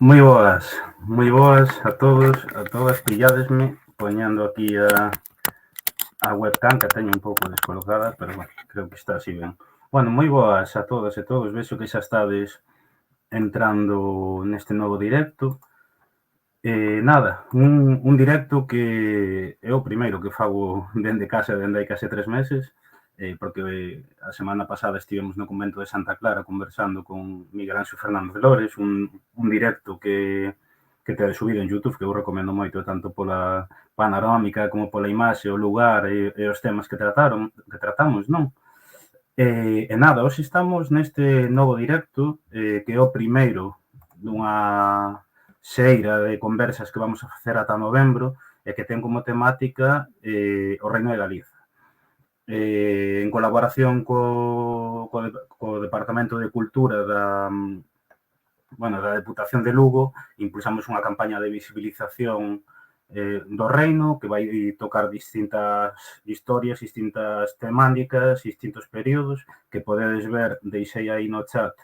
moi boas a todos, a todas, pilládesme poñendo aquí a webcam que teño un pouco descolocada, pero bueno, creo que está así ben. Bueno, moi boas a todas e todos, vexo que xa estades entrando neste novo directo. Nada, un directo que é o primeiro que fago dende casa, dende hai case 3 meses, porque a semana pasada estivemos no convento de Santa Clara conversando con Miguel Anxo Fernández Lores, un directo que te subido en YouTube, que eu recomendo moito, tanto pola panorámica como pola imaxe, o lugar e os temas que tratamos, non? E nada, hoxe estamos neste novo directo, que é o primeiro dunha xeira de conversas que vamos a facer ata novembro e que ten como temática o Reino de Galiza. En colaboración co Departamento de Cultura da Deputación de Lugo, impulsamos unha campaña de visibilización do reino que vai tocar distintas historias, distintas temáticas, distintos períodos que podedes ver, deixei aí no chat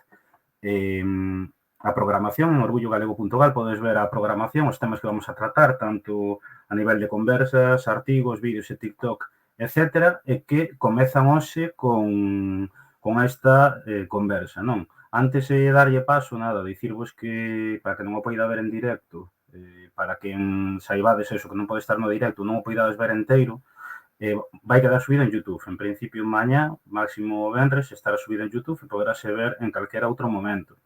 a programación en orgullogalego.gal, podes ver a programación, os temas que vamos a tratar, tanto a nivel de conversas, artigos, vídeos e TikTok, etc., e que comezan hoxe con esta conversa, non? Antes de darlle paso, nada, dicirvos que, para que non o poida ver en directo, para quen saibades eso, que non pode estar no directo, non o poidades ver enteiro, vai quedar subido en YouTube. En principio, mañá, máximo venres, estará subido en YouTube e poderase ver en calquera outro momento.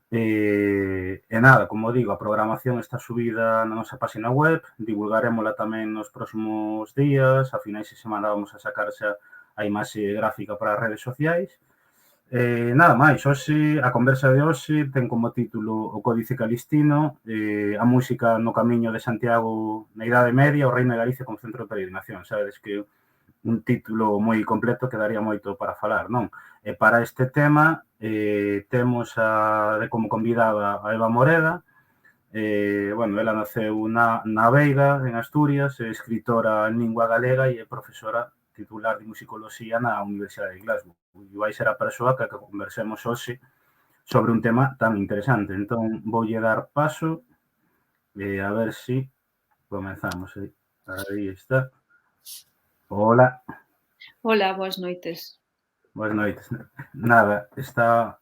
E nada, como digo, a programación está subida na nosa página web, divulgarémola tamén nos próximos días, a finais de semana vamos a sacar xa a imaxe gráfica para as redes sociais. Nada máis, hoxe, a conversa de hoxe ten como título O Códice Calistino, a música no camiño de Santiago na Idade Media, o Reino de Galicia como centro de peregrinación. Sabedes que un título moi completo que daría moito para falar, non? E para este tema temos como convidada a Eva Moreda. Bueno, ela naceu na Veiga, en Asturias, é escritora en lingua galega e é profesora titular de musicoloxía na Universidade de Glasgow. E vai ser a persoa que conversemos hoxe sobre un tema tan interesante. Entón, voulle dar paso a ver si comezamos. Aí está. Hola. Hola, boas noites. Boas noites. Nada, está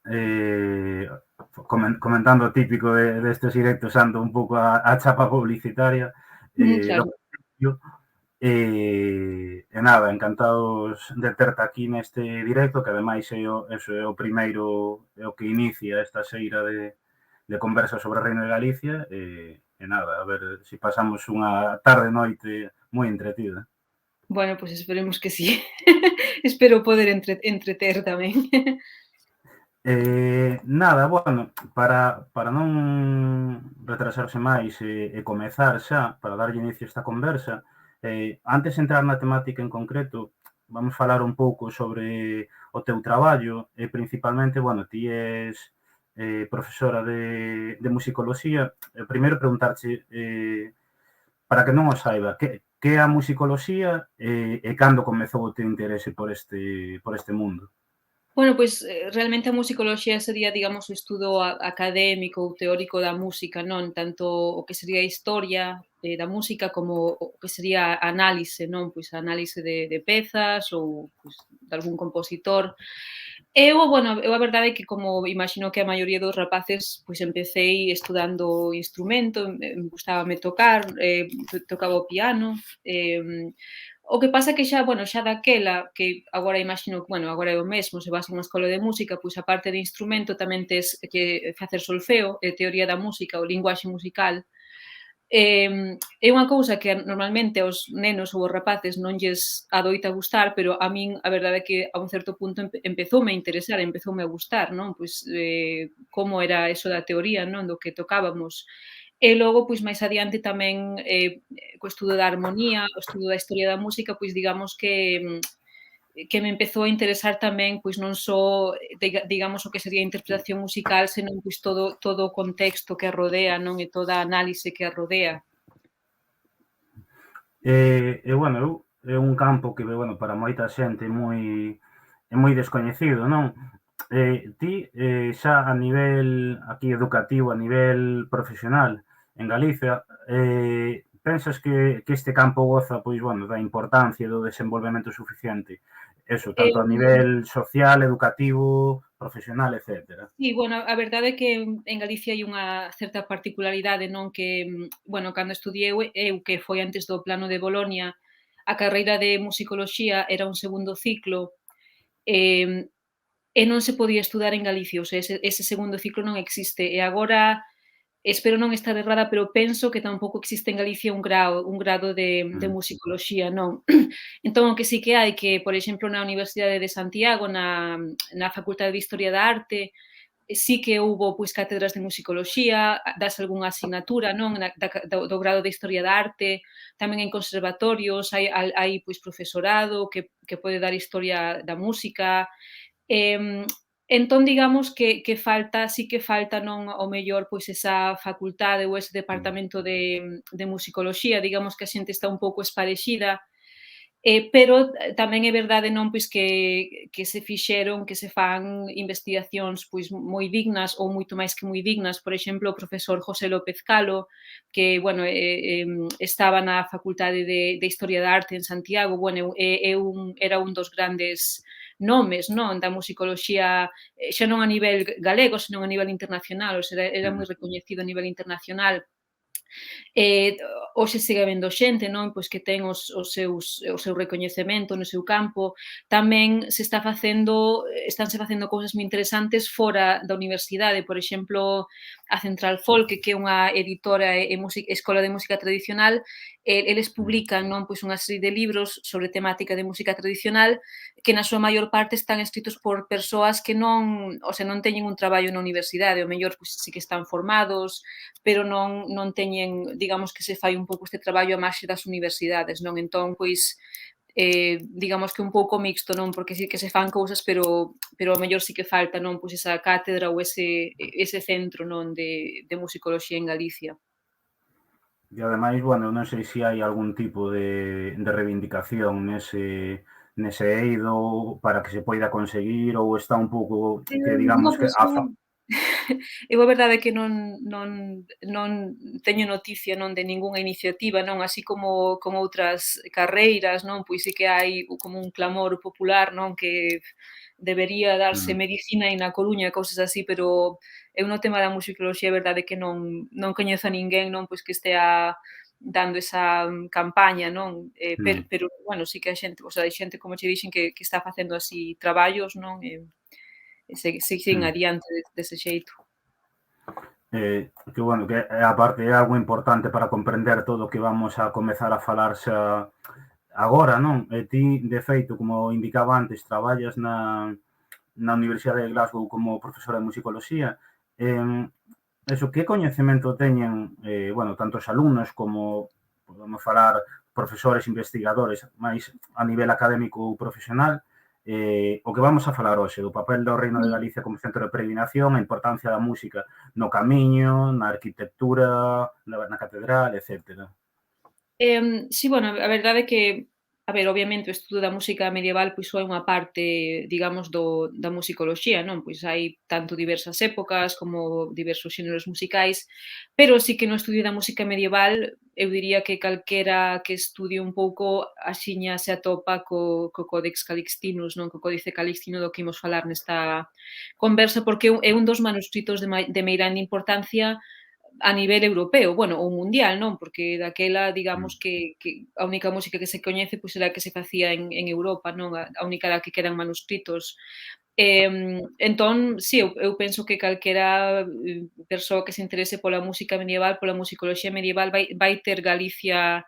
comentando o típico destes directos, ando un pouco a chapa publicitaria do Claro. principio. E nada, encantados de terte aquí neste directo, que ademais é o primeiro, é o que inicia esta xeira de conversa sobre o Reino de Galicia. E nada, a ver se pasamos unha tarde-noite moi entretida. Bueno, pois esperemos que sí. Espero poder entreter tamén. Nada, bueno, para non retrasarse máis e comezar xa, para darlle inicio a esta conversa, antes de entrar na temática en concreto, vamos falar un pouco sobre o teu traballo e principalmente, bueno, ti és profesora de musicoloxía. Primeiro preguntarche, para que non o saiba, que é a musicoloxía e cando comezou o teu interese por este mundo? Bueno, pois realmente a musicoloxía sería, digamos, o estudo académico ou teórico da música, non? Tanto o que sería a historia da música como o que sería a análise, non? Pois a análise de pezas ou pois, de algún compositor. Eu a verdade é que como imagino que a maioría dos rapaces, pois empecéi estudando instrumento, gustábame tocar, tocaba o piano, o que pasa que xa, bueno, xa daquela, que agora imagino que, bueno, agora é o mesmo, se vas a unha escola de música, pois a parte de instrumento tamén tes que facer solfeo, teoría da música ou linguaxe musical. É unha cousa que normalmente aos nenos ou aos rapaces non lles adoita gustar, pero a min a verdade é que a un certo punto empezoume a interesar, empezoume a gustar, non? Pois como era eso da teoría, non? Do que tocábamos. E logo, pois máis adiante tamén, co estudo da armonía, o estudo da historia da música, pois digamos que me empezou a interesar tamén, pois non só, digamos, o que sería a interpretación musical, senón pois todo o contexto que a rodea, non? E toda a análise que a rodea. Bueno, é un campo que, bueno, para moita xente é moi descoñecido, non? Ti, xa a nivel aquí educativo, a nivel profesional en Galicia, pensas que este campo goza, pois, bueno, da importancia e do desenvolvemento suficiente? Eso, tanto a Eh, nivel social, educativo, profesional, etcétera. Sí, bueno, a verdade é que en Galicia hai unha certa particularidade, non, que, bueno, cando estudiei eu, que foi antes do plano de Bolonia, a carreira de musicoloxía era un segundo ciclo, eh, e non se podía estudar en Galicia, o sea, ese segundo ciclo non existe. E agora, espero non estar errada, pero penso que tampouco existe en Galicia un grado de Mm, musicoloxía, non. Entón, o que sí que hai que, por exemplo, na Universidade de Santiago, na Facultade de Historia da Arte, sí que houbo pois cátedras de musicoloxía, das algunha asignatura, non, do grado de Historia da Arte, tamén en conservatorios hai pois profesorado que pode dar historia da música. Entón, digamos que falta, sí que falta, non, ao mellor, pois esa facultade ou ese mm, departamento de musicoloxía, digamos que a xente está un pouco esparexida. Pero tamén é verdade, non, pois que se fixeron, que se fan investigacións pois moi dignas ou moito máis que moi dignas. Por exemplo, o profesor José López Calo, que, bueno, estaba na Facultade de Historia da Arte en Santiago, bueno, era un dos grandes nomes, non, da musicoloxía, xa non a nivel galego, senón a nivel internacional, o sea, era mm, moi recoñecido a nivel internacional. Hoxe segue habendo xente, non, pois que ten o seu recoñecemento no seu campo. Tamén estanse facendo cousas moi interesantes fora da universidade, por exemplo, a Central Folk, que é unha editora e escola de música tradicional, eles mm, publican, non, pois unha serie de libros sobre temática de música tradicional que na súa maior parte están escritos por persoas que non, o sea, non teñen un traballo na universidade, o mellor pois sí que están formados, pero non teñen, digamos que se fai un pouco este traballo a marxe das universidades, non? Entón, pois, digamos que un pouco mixto, non? Porque sí que se fan cousas, pero ao mellor sí que falta, non? Pois esa cátedra ou ese centro, non? De musicoloxía en Galicia. E ademais, bueno, non sei se hai algún tipo de reivindicación nese eido para que se poida conseguir ou está un pouco que digamos No, que pois eu a verdade é que non teño noticia, non, de ningunha iniciativa, non, así como outras carreiras, non, pois sí que hai como un clamor popular, non, que debería darse mm, medicina na Coruña, cousas así, pero eu no tema da musicoloxía a verdade é que non coñezo a ninguén, non, pois que estea dando esa campaña, non, mm, pero bueno, sí que hai xente, o sea, hai xente, como che dixen, que está facendo así traballos, non, e seguen mm. adiante dese xeito. Que bueno, que aparte é algo importante para comprender todo o que vamos a comezar a falar xa agora, non? E ti, de feito, como indicaba antes, traballas na Universidade de Glasgow como profesora de musicoloxía. Eh, Eso, que coñecemento teñen, bueno, tanto os alumnos como, podemos falar, profesores, investigadores, máis a nivel académico ou profesional, o que vamos a falar hoxe, do papel do Reino de Galicia como centro de peregrinación, a importancia da música no camiño, na arquitectura, na catedral, etcétera. Sí, bueno, a verdade é que, a ver, obviamente o estudo da música medieval pois só é unha parte, digamos, da musicoloxía, non? Pois hai tanto diversas épocas como diversos xéneros musicais, pero sí que no estudio da música medieval eu diría que calquera que estudie un pouco axiña se atopa co Codex Calixtinus, non? Co Códice Calixtino do que imos falar nesta conversa, porque é un dos manuscritos de meirande importancia a nivel europeo, bueno, ou mundial, non? Porque daquela, Mm, digamos que a única música que se coñece, pois, era a que se facía en Europa, non? A única da que quedan manuscritos. Entón, sí, eu penso que calquera, persoa que se interese pola música medieval, pola musicoloxía medieval, vai ter Galicia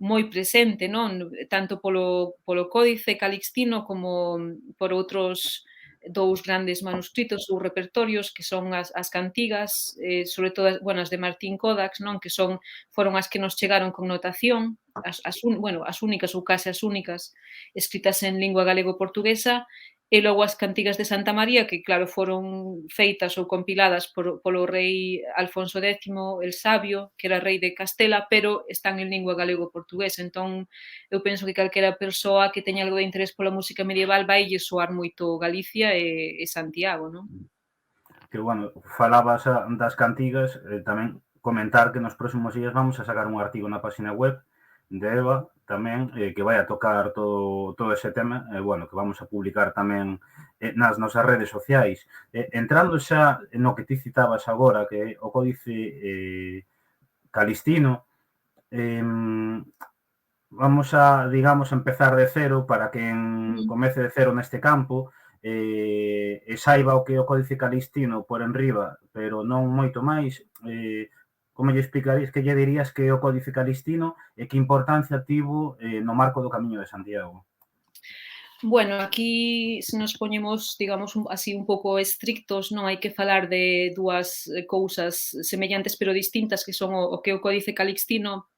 moi presente, non? Tanto polo Códice Calixtino como por outros 2 grandes manuscritos ou repertorios que son as cantigas, sobre todo bueno, as de Martín Codax, non? Que foron as que nos chegaron con notación, as únicas ou case as únicas escritas en lingua galego-portuguesa, e logo as cantigas de Santa María, que claro, foron feitas ou compiladas polo rei Alfonso X el Sabio, que era rei de Castela, pero están en lingua galego-portuguesa. Entón, eu penso que calquera persoa que teña algo de interés pola música medieval vaille soar moito Galicia e Santiago, non? Que, bueno, falabas das cantigas, tamén comentar que nos próximos días vamos a sacar un artigo na página web de Eva tamén, que vai a tocar todo ese tema, bueno, que vamos a publicar tamén nas nosas redes sociais. Entrando xa no que ti citabas agora, que é o códice calistino, vamos a, digamos, empezar de cero para quen Mm. comece de cero neste campo e saiba o que é o códice calistino por enriba, pero non moito máis. Como lle explicarías, que lle dirías que é o códice calistino e que importancia tivo no marco do Camiño de Santiago? Bueno, aquí se nos poñemos, digamos, así un pouco estrictos, non hai que falar de dúas cousas semellantes pero distintas, que son o que é o Códice Calixtino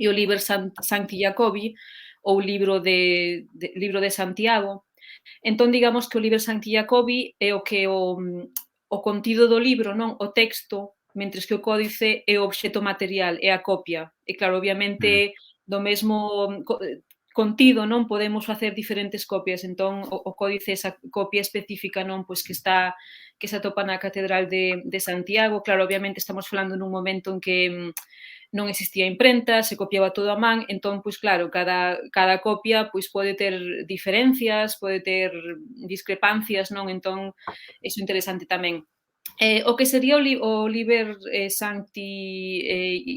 e o Liber Sancti Jacobi, ou libro de Santiago. Entón, digamos que o Liber Sancti Jacobi é o que o contido do libro, non? O texto, mentres que o códice é o obxecto material, é a copia. E claro, Mm, obviamente, do mesmo contido, non, podemos facer diferentes copias. Entón, o códice, esa copia específica, non, pois que se atopa na Catedral de Santiago. Claro, obviamente estamos falando nun momento en que non existía imprenta, se copiaba todo a man, entón, pois claro, cada copia pois pode ter diferencias, pode ter discrepancias, non? Entón, iso é interesante tamén. O que sería o Liber Sancti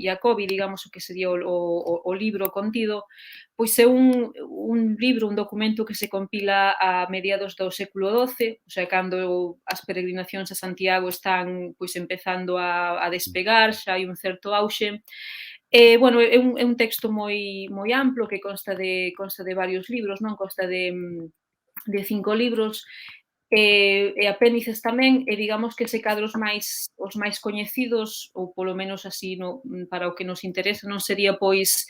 Jacobi, digamos, o que sería o libro contido, pois é un libro, un documento que se compila a mediados do século XII, o sea, cando as peregrinacións a Santiago están pois empezando a despegar, xa hai un certo auxe. Bueno, é un texto moi amplo que consta de varios libros, non? Consta de 5 libros, e apéndices tamén, e digamos que se cadra os máis coñecidos, ou polo menos así para o que nos interesa, non sería pois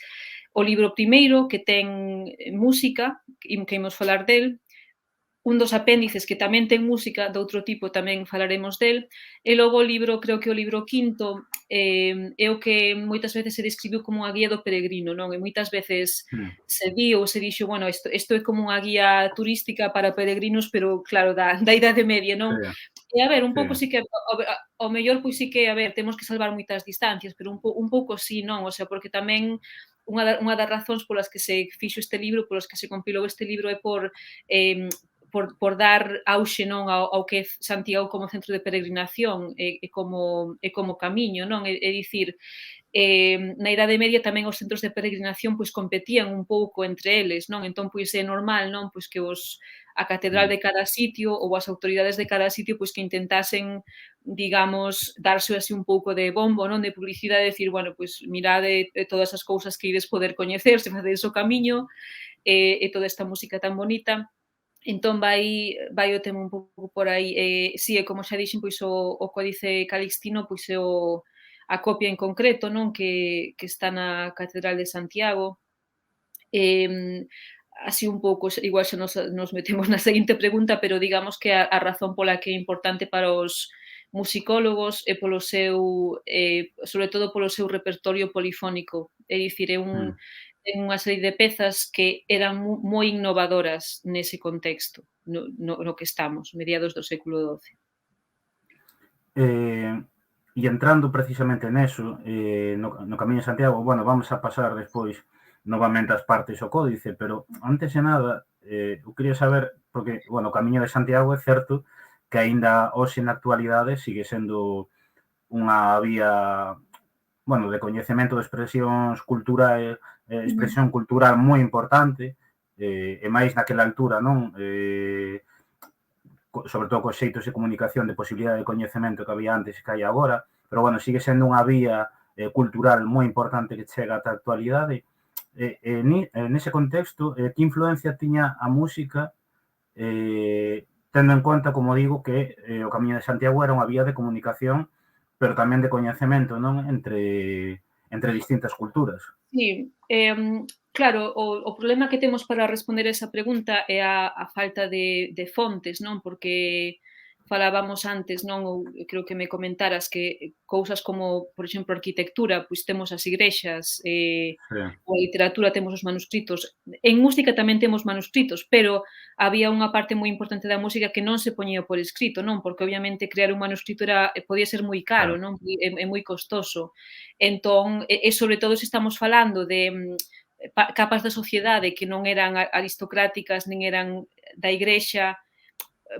o libro primeiro, que ten música, que imos falar del, un dos apéndices que tamén ten música de outro tipo, tamén falaremos del, e logo o libro, creo que o libro quinto, é o que moitas veces se describiu como unha guía do peregrino, non? E moitas veces mm, se di ou se dixo, bueno, isto é como unha guía turística para peregrinos, pero claro, da Idade Media, sí, non? E a ver, un sí, pouco sí que ao mellor, pois sí que, a ver, temos que salvar moitas distancias, pero un pouco sí, non? O sea, porque tamén unha das razóns polas que se fixo este libro, polas que se compilou este libro é por dar auxe, non, ao que é Santiago como centro de peregrinación e como camiño, non? É dicir, na Idade Media tamén os centros de peregrinación pois competían un pouco entre eles, non? Entón, pois é normal, non? Pois que a catedral mm, de cada sitio ou as autoridades de cada sitio pois que intentasen, digamos, darse así un pouco de bombo, non? De publicidade, decir, bueno, pois mirade todas as cousas que ides poder coñecer se facedes o camiño e toda esta música tan bonita. Entón vai o tema un pouco por aí. Si, e como xa dixen, pois o Códice Calixtino pois é a copia en concreto, non, que está na Catedral de Santiago. Así un pouco, igual xa nos metemos na seguinte pregunta, pero digamos que a razón pola que é importante para os musicólogos é polo seu, sobre todo polo seu repertorio polifónico. É dicir, mm. ten unha serie de pezas que eran moi innovadoras nese contexto no que estamos, mediados do século XII. E entrando precisamente neso, no Camiño de Santiago, bueno, vamos a pasar despois novamente as partes ao códice, pero antes de nada, eu quería saber, porque, bueno, o Camiño de Santiago é certo que aínda hoxe na actualidade sigue sendo unha vía, bueno, de coñecemento de expresións culturais, Ujú. expresión cultural moi importante, e máis naquela altura, non? Sobre todo cos xeitos de comunicación, de posibilidade de coñecemento que había antes e que hai agora, pero, bueno, sigue sendo unha vía cultural moi importante que chega ata a actualidade. Nese contexto, que influencia tiña a música, tendo en conta, como digo, que o Camiño de Santiago era unha vía de comunicación, pero tamén de coñecemento, non? Entre distintas culturas. Sí, Claro, o problema que temos para responder esa pregunta é a falta de fontes, non? Porque falábamos antes, non? Ou creo que me comentaras que cousas como, por exemplo, arquitectura, pois temos as igrexas, Sí, ou a literatura temos os manuscritos. En música tamén temos manuscritos, pero había unha parte moi importante da música que non se poñía por escrito, non? Porque obviamente crear un manuscrito podía ser moi claro, caro, non? É moi costoso. Entón, sobre todo se estamos falando de capas da sociedade que non eran aristocráticas nin eran da igrexa,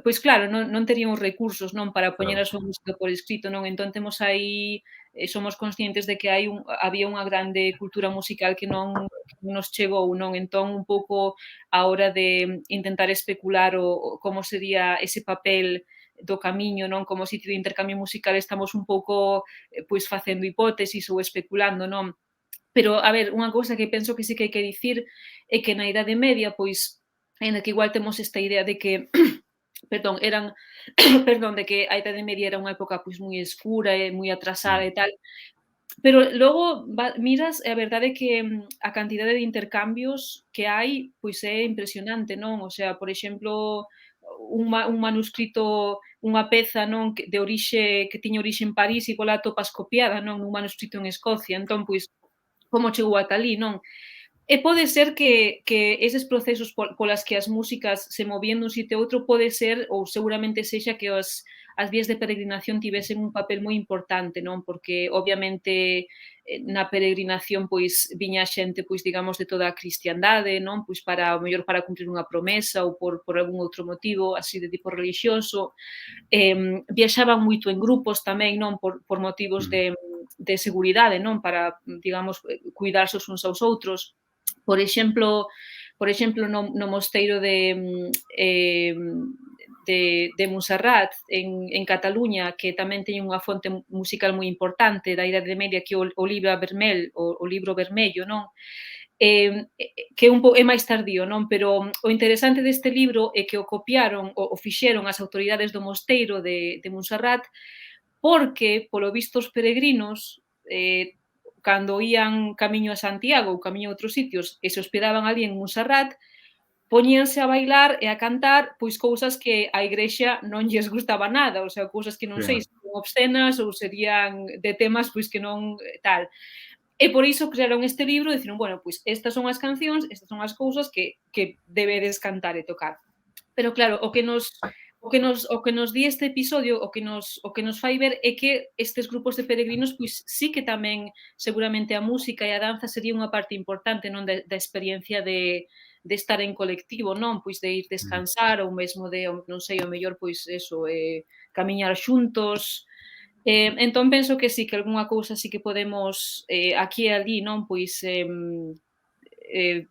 pois claro, non terían os recursos, non, para poñer claro. a súa música por escrito, non? Entón temos aí, somos conscientes de que había unha grande cultura musical que non nos chegou, non? Entón un pouco a hora de intentar especular o como sería ese papel do Camiño, non, como sitio de intercambio musical, estamos un pouco, pois facendo hipótesis ou especulando, non? Pero, a ver, unha cousa que penso que sí que hai que dicir é que na Idade Media, pois, aínda que igual temos esta idea de que perdón, eran perdón, de que a Idade Media era unha época pois moi escura e moi atrasada Mm, e tal, pero logo miras e a verdade é que a cantidade de intercambios que hai, pois é impresionante, non? O sea, por exemplo, un manuscrito, unha peza, non, que de orixe que tiña orixe en París, igual a atopas copiada, non, nun manuscrito en Escocia. Entón, pois, como chegou ata ali, non? E pode ser que eses procesos polas que as músicas se movían dun sitio a outro pode ser ou seguramente sexa que as vías de peregrinación tivesen un papel moi importante, non? Porque obviamente na peregrinación pois viña xente pois digamos de toda a cristiandade, non? Pois para o mellor para cumprir unha promesa ou por algún outro motivo así de tipo relixioso. Viaxaban moito en grupos tamén, non? Por motivos mm, de seguridade, non? Para, digamos, cuidarse os uns aos outros. Por exemplo, no mosteiro de Montserrat, en Cataluña, que tamén teñen unha fonte musical moi importante da Idade Media, que é o libro vermello, non? Que é máis tardío, non? Pero o interesante deste libro é que o copiaron, o fixeron as autoridades do mosteiro de Montserrat, porque, polo visto, os peregrinos, cando ían camiño a Santiago ou camiño a outros sitios e se hospedaban ali en Montserrat, poñíanse a bailar e a cantar, pois cousas que á igrexa non lles gustaba nada, o sea, cousas que non sí, sei se son obscenas ou serían de temas pois que non tal. E por iso crearon este libro e diciron, bueno, pois estas son as cancións, estas son as cousas que debedes cantar e tocar. Pero claro, o que nos di este episodio, o que nos fai ver é que estes grupos de peregrinos, pois sí que tamén seguramente a música e a danza sería unha parte importante, non, da experiencia de estar en colectivo, non? Pois de ir mm. descansar ou mesmo de, non sei, o mellor, pois eso, camiñar xuntos. Entón penso que sí, que algunha cousa sí que podemos, aquí e ali, non, pois,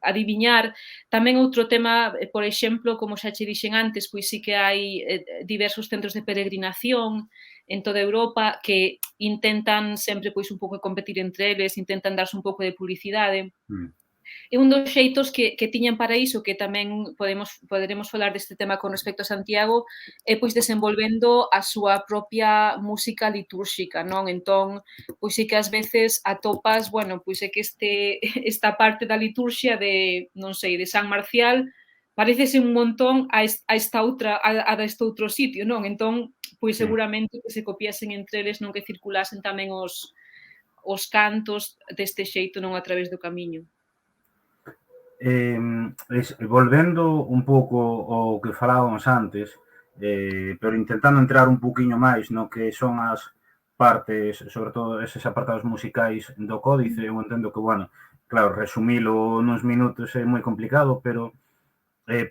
adiviñar. Tamén outro tema, por exemplo, como xa che dixen antes, pois sí que hai diversos centros de peregrinación en toda Europa que intentan sempre pois un pouco competir entre eles, intentan darse un pouco de publicidade. Mm, E un dos xeitos que tiñan para iso, que tamén poderemos falar deste tema con respecto a Santiago, é pois desenvolvendo a súa propia música litúrxica, non? Entón, pois sí que ás veces atopas, bueno, pois é que esta parte da liturxia de, non sei, de San Marcial, parécese un montón a esta outra, a deste outro sitio, non? Entón, pois sí. seguramente que se copiasen entre eles, non, que circulasen tamén os cantos deste xeito, non a través do camiño. Volvendo un pouco ao que falábamos antes, pero intentando entrar un poquinho máis no que son as partes, sobre todo eses apartados musicais do códice, eu entendo que, bueno, claro, resumilo nuns minutos é moi complicado, pero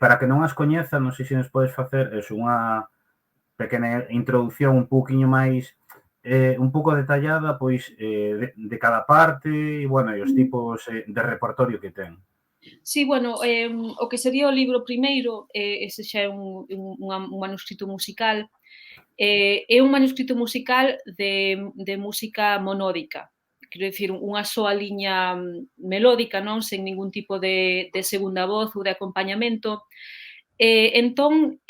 para que non as coñeza, non sei se nos podes facer unha pequena introducción un pouquiño máis, un pouco detallada, pois, de cada parte e, bueno, e os tipos de repertorio que ten. Sí, bueno, o que sería o libro primeiro, ese xa é un manuscrito musical, é un manuscrito musical de música monódica, quero dicir, unha soa liña melódica, non, sen ningún tipo de segunda voz ou de acompañamento. Entón,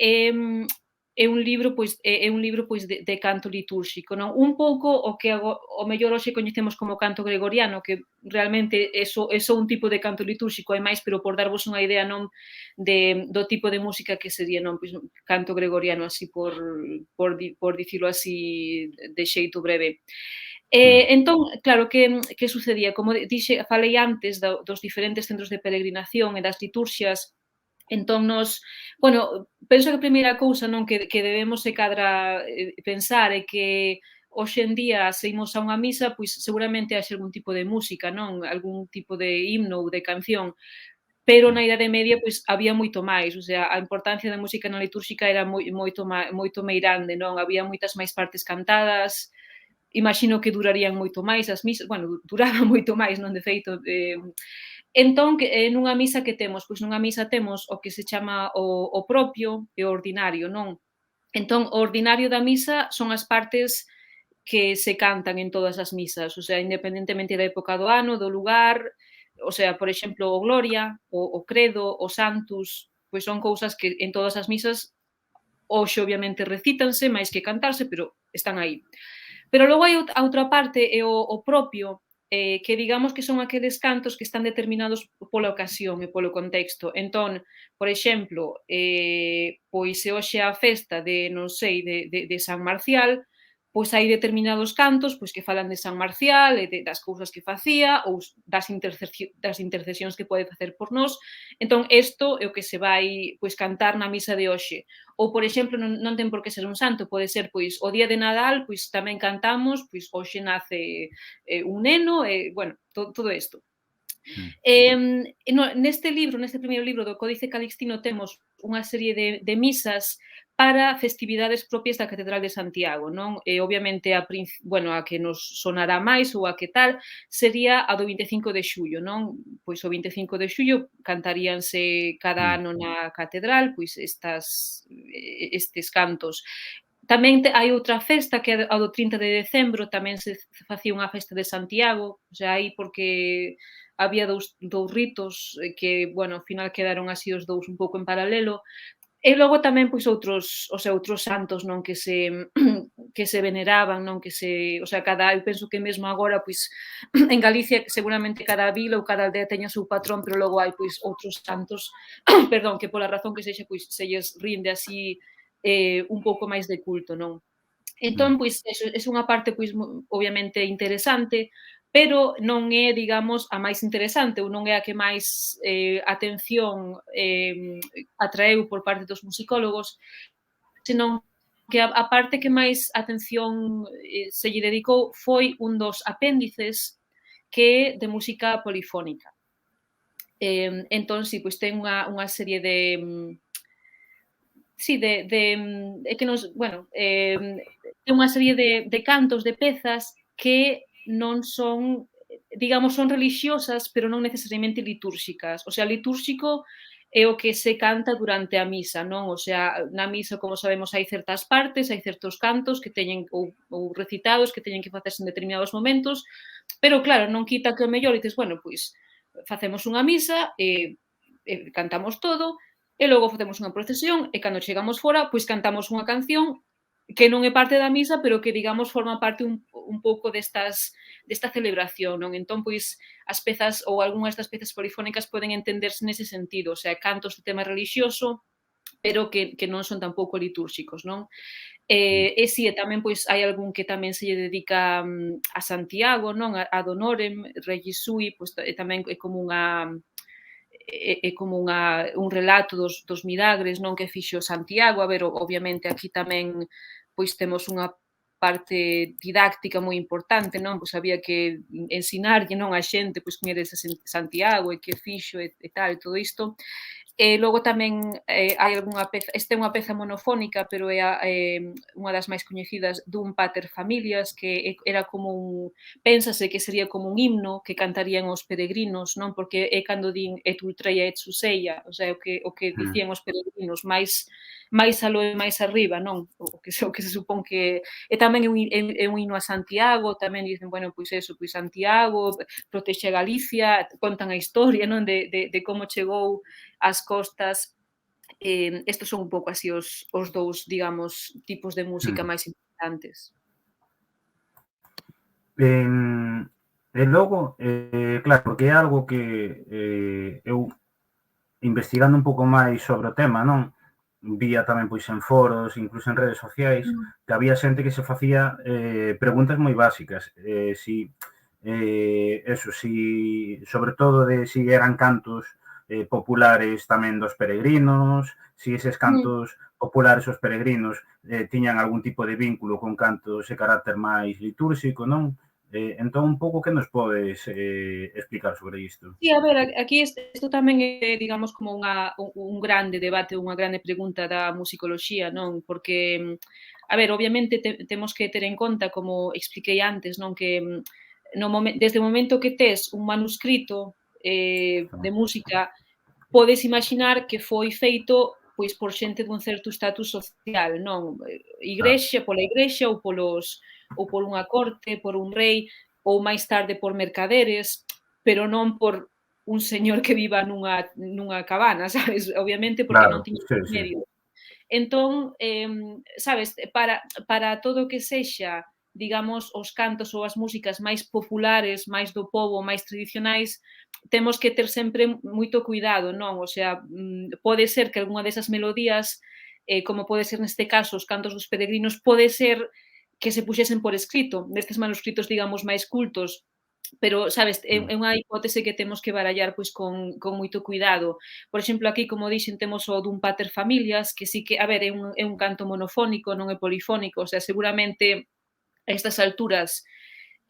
é un libro pois de canto litúrxico, non? Un pouco o que o mellor hoxe coñecemos como canto gregoriano, que realmente é só un tipo de canto litúrxico, hai máis, pero por darvos unha idea, non, do tipo de música que sería, non, pois canto gregoriano así por dicilo así de xeito breve. Mm, Entón, claro, que sucedía? Como falei antes dos diferentes centros de peregrinación e das liturxias. Entón bueno, penso que a primeira cousa, non, que debemos se cadra pensar é que hoxe en día se imos a unha misa, pois seguramente haxe algún tipo de música, non, algún tipo de himno ou de canción, pero mm, na Idade Media, pois había moito máis, o sea, a importancia da música na litúrxica era moito meirande, non, había moitas máis partes cantadas, imagino que durarían moito máis as misas, bueno, duraban moito máis, non, de feito, entón, nunha misa que temos? Pois nunha misa temos o que se chama o propio e o ordinario, non? Entón, o ordinario da misa son as partes que se cantan en todas as misas, o sea, independentemente da época do ano, do lugar, o sea, por exemplo, o Gloria, o Credo, o Santus, pois son cousas que en todas as misas hoxe obviamente recítanse máis que cantarse, pero están aí. Pero logo hai a outra parte é o propio, que digamos que son aqueles cantos que están determinados pola ocasión e polo contexto. Entón, por exemplo, pois se hoxe é a festa de, non sei, de San Marcial, pois hai determinados cantos pois que falan de San Marcial e das cousas que facía ou das intercesións que pode facer por nós. Entón, isto é o que se vai pois cantar na misa de hoxe. Ou, por exemplo, non ten por que ser un santo, pode ser, pois, o día de Nadal, pois tamén cantamos, pois, hoxe nace un neno, e, bueno, todo isto. mm, Neste libro, neste primeiro libro do Códice Calixtino, temos unha serie de misas para festividades propias da Catedral de Santiago, non? E, obviamente, a que nos sonará máis ou a que tal, sería a do 25 de xullo, non? Pois o 25 de xullo cantaríanse cada mm, ano na catedral, pois estes cantos. Tamén hai outra festa que é a do 30 de decembro, tamén se facía unha festa de Santiago, o sea, aí porque había dous ritos que, bueno, ao final quedaron así os dous un pouco en paralelo. E logo tamén, pois, outros santos, non, que se veneraban, non, o sea, eu penso que mesmo agora, pois, en Galicia seguramente cada vila ou cada aldea teña o seu patrón, pero logo hai, pois, outros santos, perdón, que pola razón que sexa, pois, se lles rinde así, un pouco máis de culto, non? mm. Entón, pois, é unha parte, pois, obviamente interesante, pero non é, digamos, a máis interesante ou non é a que máis atención atraeu por parte dos musicólogos, senón que a parte que máis atención se lle dedicou foi un dos apéndices que é de música polifónica. Entón, si, pois ten unha serie de sí, é que nos, bueno, ten unha serie de cantos, de pezas que non son, digamos, son relixiosas, pero non necesariamente litúrxicas. O sea, litúrxico é o que se canta durante a misa, non? O sea, na misa, como sabemos, hai certas partes, hai certos cantos que teñen ou recitados que teñen que facerse en determinados momentos, pero claro, non quita que o mellor dices, bueno, pois facemos unha misa e cantamos todo, e logo facemos unha procesión e cando chegamos fora, pois cantamos unha canción que non é parte da misa, pero que, digamos, forma parte un pouco desta celebración, non? Entón, pois, as pezas ou algunhas das pezas polifónicas poden entenderse nese sentido, o sea, cantos de tema relixioso, pero que non son tampouco litúrxicos, non? E si, e tamén, pois, hai algún que tamén se lle dedica a Santiago, non? A Honorem, Regis Sui, pois, tamén é como un relato dos milagres, non, que fixo Santiago. A ver, obviamente aquí tamén pois temos unha parte didáctica moi importante, non? Pois había que ensinarlle, non, a xente pois quen era ese Santiago e que fixo e tal, e todo isto. E logo tamén hai algunha peza, esta é unha peza monofónica, pero é unha das máis coñecidas dun pater familias, que era como pénsase que sería como un himno que cantarían os peregrinos, non? Porque é cando din et ultreia et suseia, o sea, o que Mm, dicían os peregrinos, máis aló e máis arriba, non? O que se supón que e tamén é un himno a Santiago, tamén dicen, bueno, pois eso, pois Santiago protexe a Galicia, contan a historia, non, de como chegou ás costas Estes son un pouco así os dous, digamos, tipos de música máis importantes. E logo, claro, porque é algo que eu investigando un pouco máis sobre o tema, non? Vía tamén pois en foros, incluso en redes sociais, que había xente que se facía preguntas moi básicas. Sobre todo de si eran cantos populares tamén dos peregrinos, si eses cantos populares os peregrinos tiñan algún tipo de vínculo con cantos de carácter máis litúrxico, non? Entón, un pouco que nos podes explicar sobre isto? Sí, a ver, aquí isto tamén é, digamos, como un grande debate, unha grande pregunta da musicoloxía, non? Porque, a ver, obviamente temos que ter en conta, como expliquei antes, non? Que desde o momento que tes un manuscrito de música, podes imaginar que foi feito pois por xente dun certo estatus social, non? Claro, Pola igrexa ou por unha corte, por un rei, ou máis tarde por mercaderes, pero non por un señor que viva nunha cabana, sabes? Obviamente porque non claro, tiña sí, sí. medios. Entón, sabes, para todo o que sexa, digamos, os cantos ou as músicas máis populares, máis do pobo, máis tradicionais, temos que ter sempre moito cuidado, non? O sea, pode ser que algunha desas melodías, como pode ser neste caso os cantos dos peregrinos, pode ser que se puxesen por escrito, nestes manuscritos, digamos, máis cultos, pero, sabes, é Mm, unha hipótese que temos que barallar, pois, con moito cuidado. Por exemplo, aquí, como dixen, temos o dun pater familias, que sí que, a ver, é un canto monofónico, non é polifónico, o sea, seguramente a estas alturas,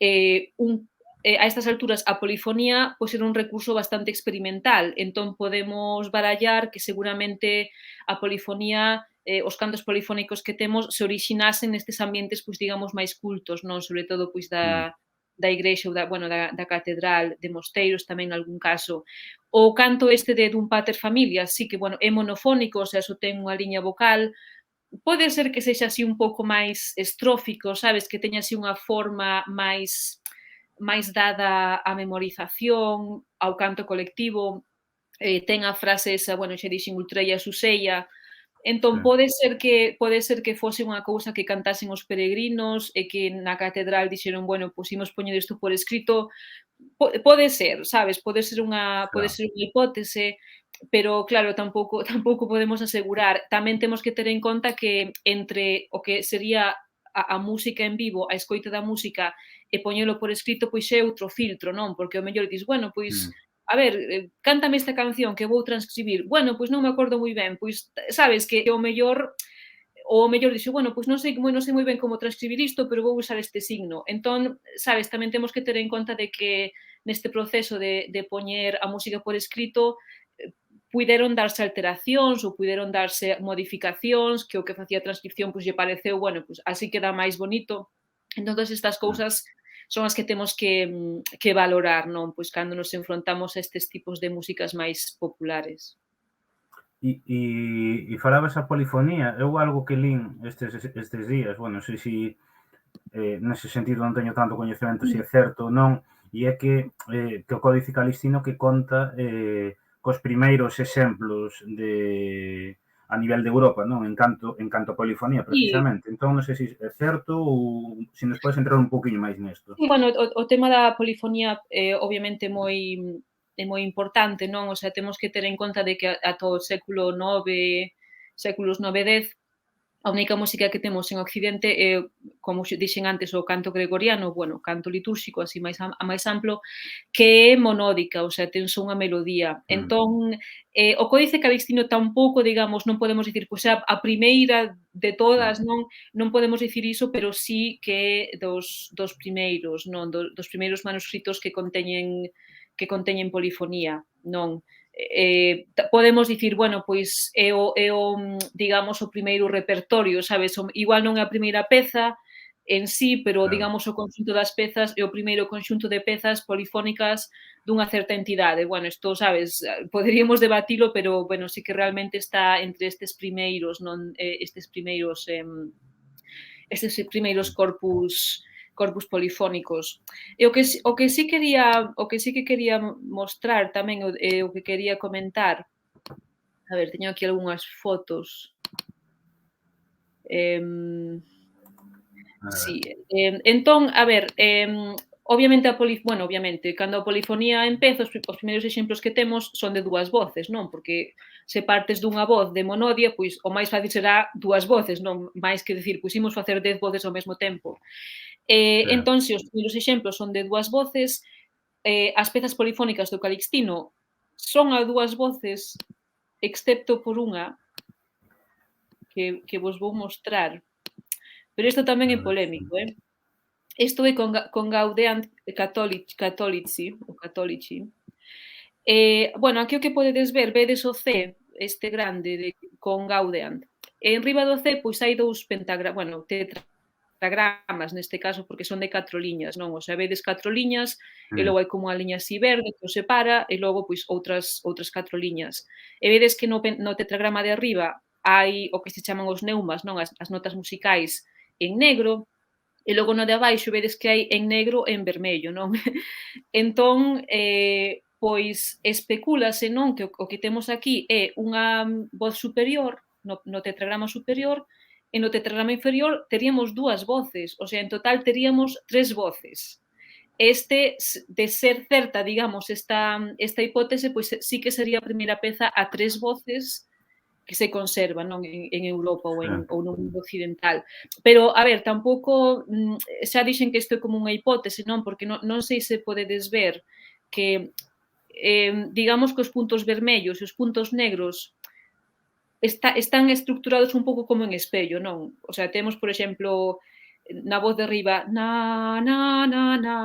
a estas alturas a polifonía pois era un recurso bastante experimental, entón podemos barallar que seguramente a polifonía, os cantos polifónicos que temos se orixinasen nestes ambientes, pois digamos, máis cultos, non? Sobre todo, pois mm, da igrexa ou da catedral, de mosteiros tamén nalgún caso. O canto este dun pater familias, sí que, bueno, é monofónico, o sea, só ten unha liña vocal, pode ser que sexa así un pouco máis estrófico, sabes, que teña así unha forma máis dada á memorización, ao canto colectivo, ten a frase esa, bueno, xa dixen ultreia suseia, sí. entón pode ser que fose unha cousa que cantasen os peregrinos e que na catedral dixeron, bueno, pois imos poñer isto por escrito, pode ser, sabes, pode Claro. ser unha hipótese, pero claro, tampouco tampouco podemos asegurar. Tamén temos que ter en conta que entre o que sería a música en vivo, a escoita da música e poñelo por escrito, pois é outro filtro, non? Porque ao mellor dis, bueno, pois Mm, a ver, cántame esta canción que vou transcribir. Bueno, pois non me acordo moi ben, pois sabes que o mellor dixo, bueno, pois non sei moi ben como transcribir isto, pero vou usar este signo. Entón, sabes, tamén temos que ter en conta de que neste proceso de poñer a música por escrito, puideron darse alteracións ou puideron darse modificacións, que o que facía a transcripción pois lle pareceu, bueno, pois así queda máis bonito. Entón, todas estas mm. cousas son as que temos que valorar, non? Pois cando nos enfrontamos a estes tipos de músicas máis populares. Falabas a polifonía, eu algo que lín estes días, bueno, non sei se nese sentido non teño tanto coñecemento se é certo ou non, e é que o Códice Calixtino que conta cos primeiros exemplos a nivel de Europa, non? En canto a polifonía, Sí. precisamente. Entón, non sei se é certo ou se nos podes entrar un pouquiño máis nesto. Sí, bueno, o tema da polifonía obviamente é moi importante, non? O sea, temos que ter en conta de que ata o séculos 9 e 10, a única música que temos en Occidente é, como dixen antes, o canto gregoriano, bueno, canto litúrxico así máis amplo, que é monódica, o sea, ten só unha melodía. Mm, Entón, o Códice Calixtino tampouco, digamos, non podemos dicir, pois é a primeira de mm, todas, non podemos dicir iso, pero sí que é dos primeiros, non, dos primeiros manuscritos que conteñen polifonía, non. Podemos dicir, bueno, pois digamos, o primeiro repertorio, sabes? Igual non é a primeira peza en sí, pero claro. digamos o conxunto das pezas é o primeiro conxunto de pezas polifónicas dunha certa entidade. Bueno, isto, sabes, poderíamos debatilo, pero, bueno, sí que realmente está entre estes primeiros, non, estes primeiros corpus polifónicos. E o que sí que quería mostrar tamén, o que quería comentar, A ver, teño aquí algunhas fotos. Sí, entón, a ver, obviamente obviamente, cando a polifonía empeza, os primeiros exemplos que temos son de dúas voces, non? Porque se partes dunha voz de monodia, pois o máis fácil será dúas voces, non máis que dicir, pois imos facer 10 voces ao mesmo tempo. Claro. Entón, se os primeiros exemplos son de dúas voces, as pezas polifónicas do Calixtino son a dúas voces, excepto por unha que vos vou mostrar, pero isto tamén A é ver, sí. polémico, eh? Isto é con Gaudeam Catholici, ou Catholici. Bueno, aquí o que podedes ver, vedes o C, este grande con Gaudeam. En riba do C, pois hai dous tetragramas, neste caso, porque son de 4 liñas, non? O sea, vedes 4 liñas, e Mm, logo hai como unha liña así verde que os separa, e logo, pois, outras 4 liñas. E vedes que no tetragrama de arriba hai o que se chaman os neumas, non? As notas musicais en negro, e logo no de abaixo vedes que hai en negro e en vermello, non? Entón, pois especúlase, non, que o que temos aquí é unha voz superior, no tetragrama superior, e no tetragrama inferior teríamos dúas voces, o sea, en total teríamos 3 voces. De ser certa, digamos, esta hipótese, pois sí que sería a primeira peza a 3 voces que se conserva, non, en Europa sí. ou no mundo occidental. Pero, a ver, tampouco, xa dixen que isto é como unha hipótese, non, porque non sei se podedes ver que, digamos que os puntos vermellos e os puntos negros están estructurados un pouco como en espello, non? O sea, temos, por exemplo, na voz de arriba, na, na, na, na,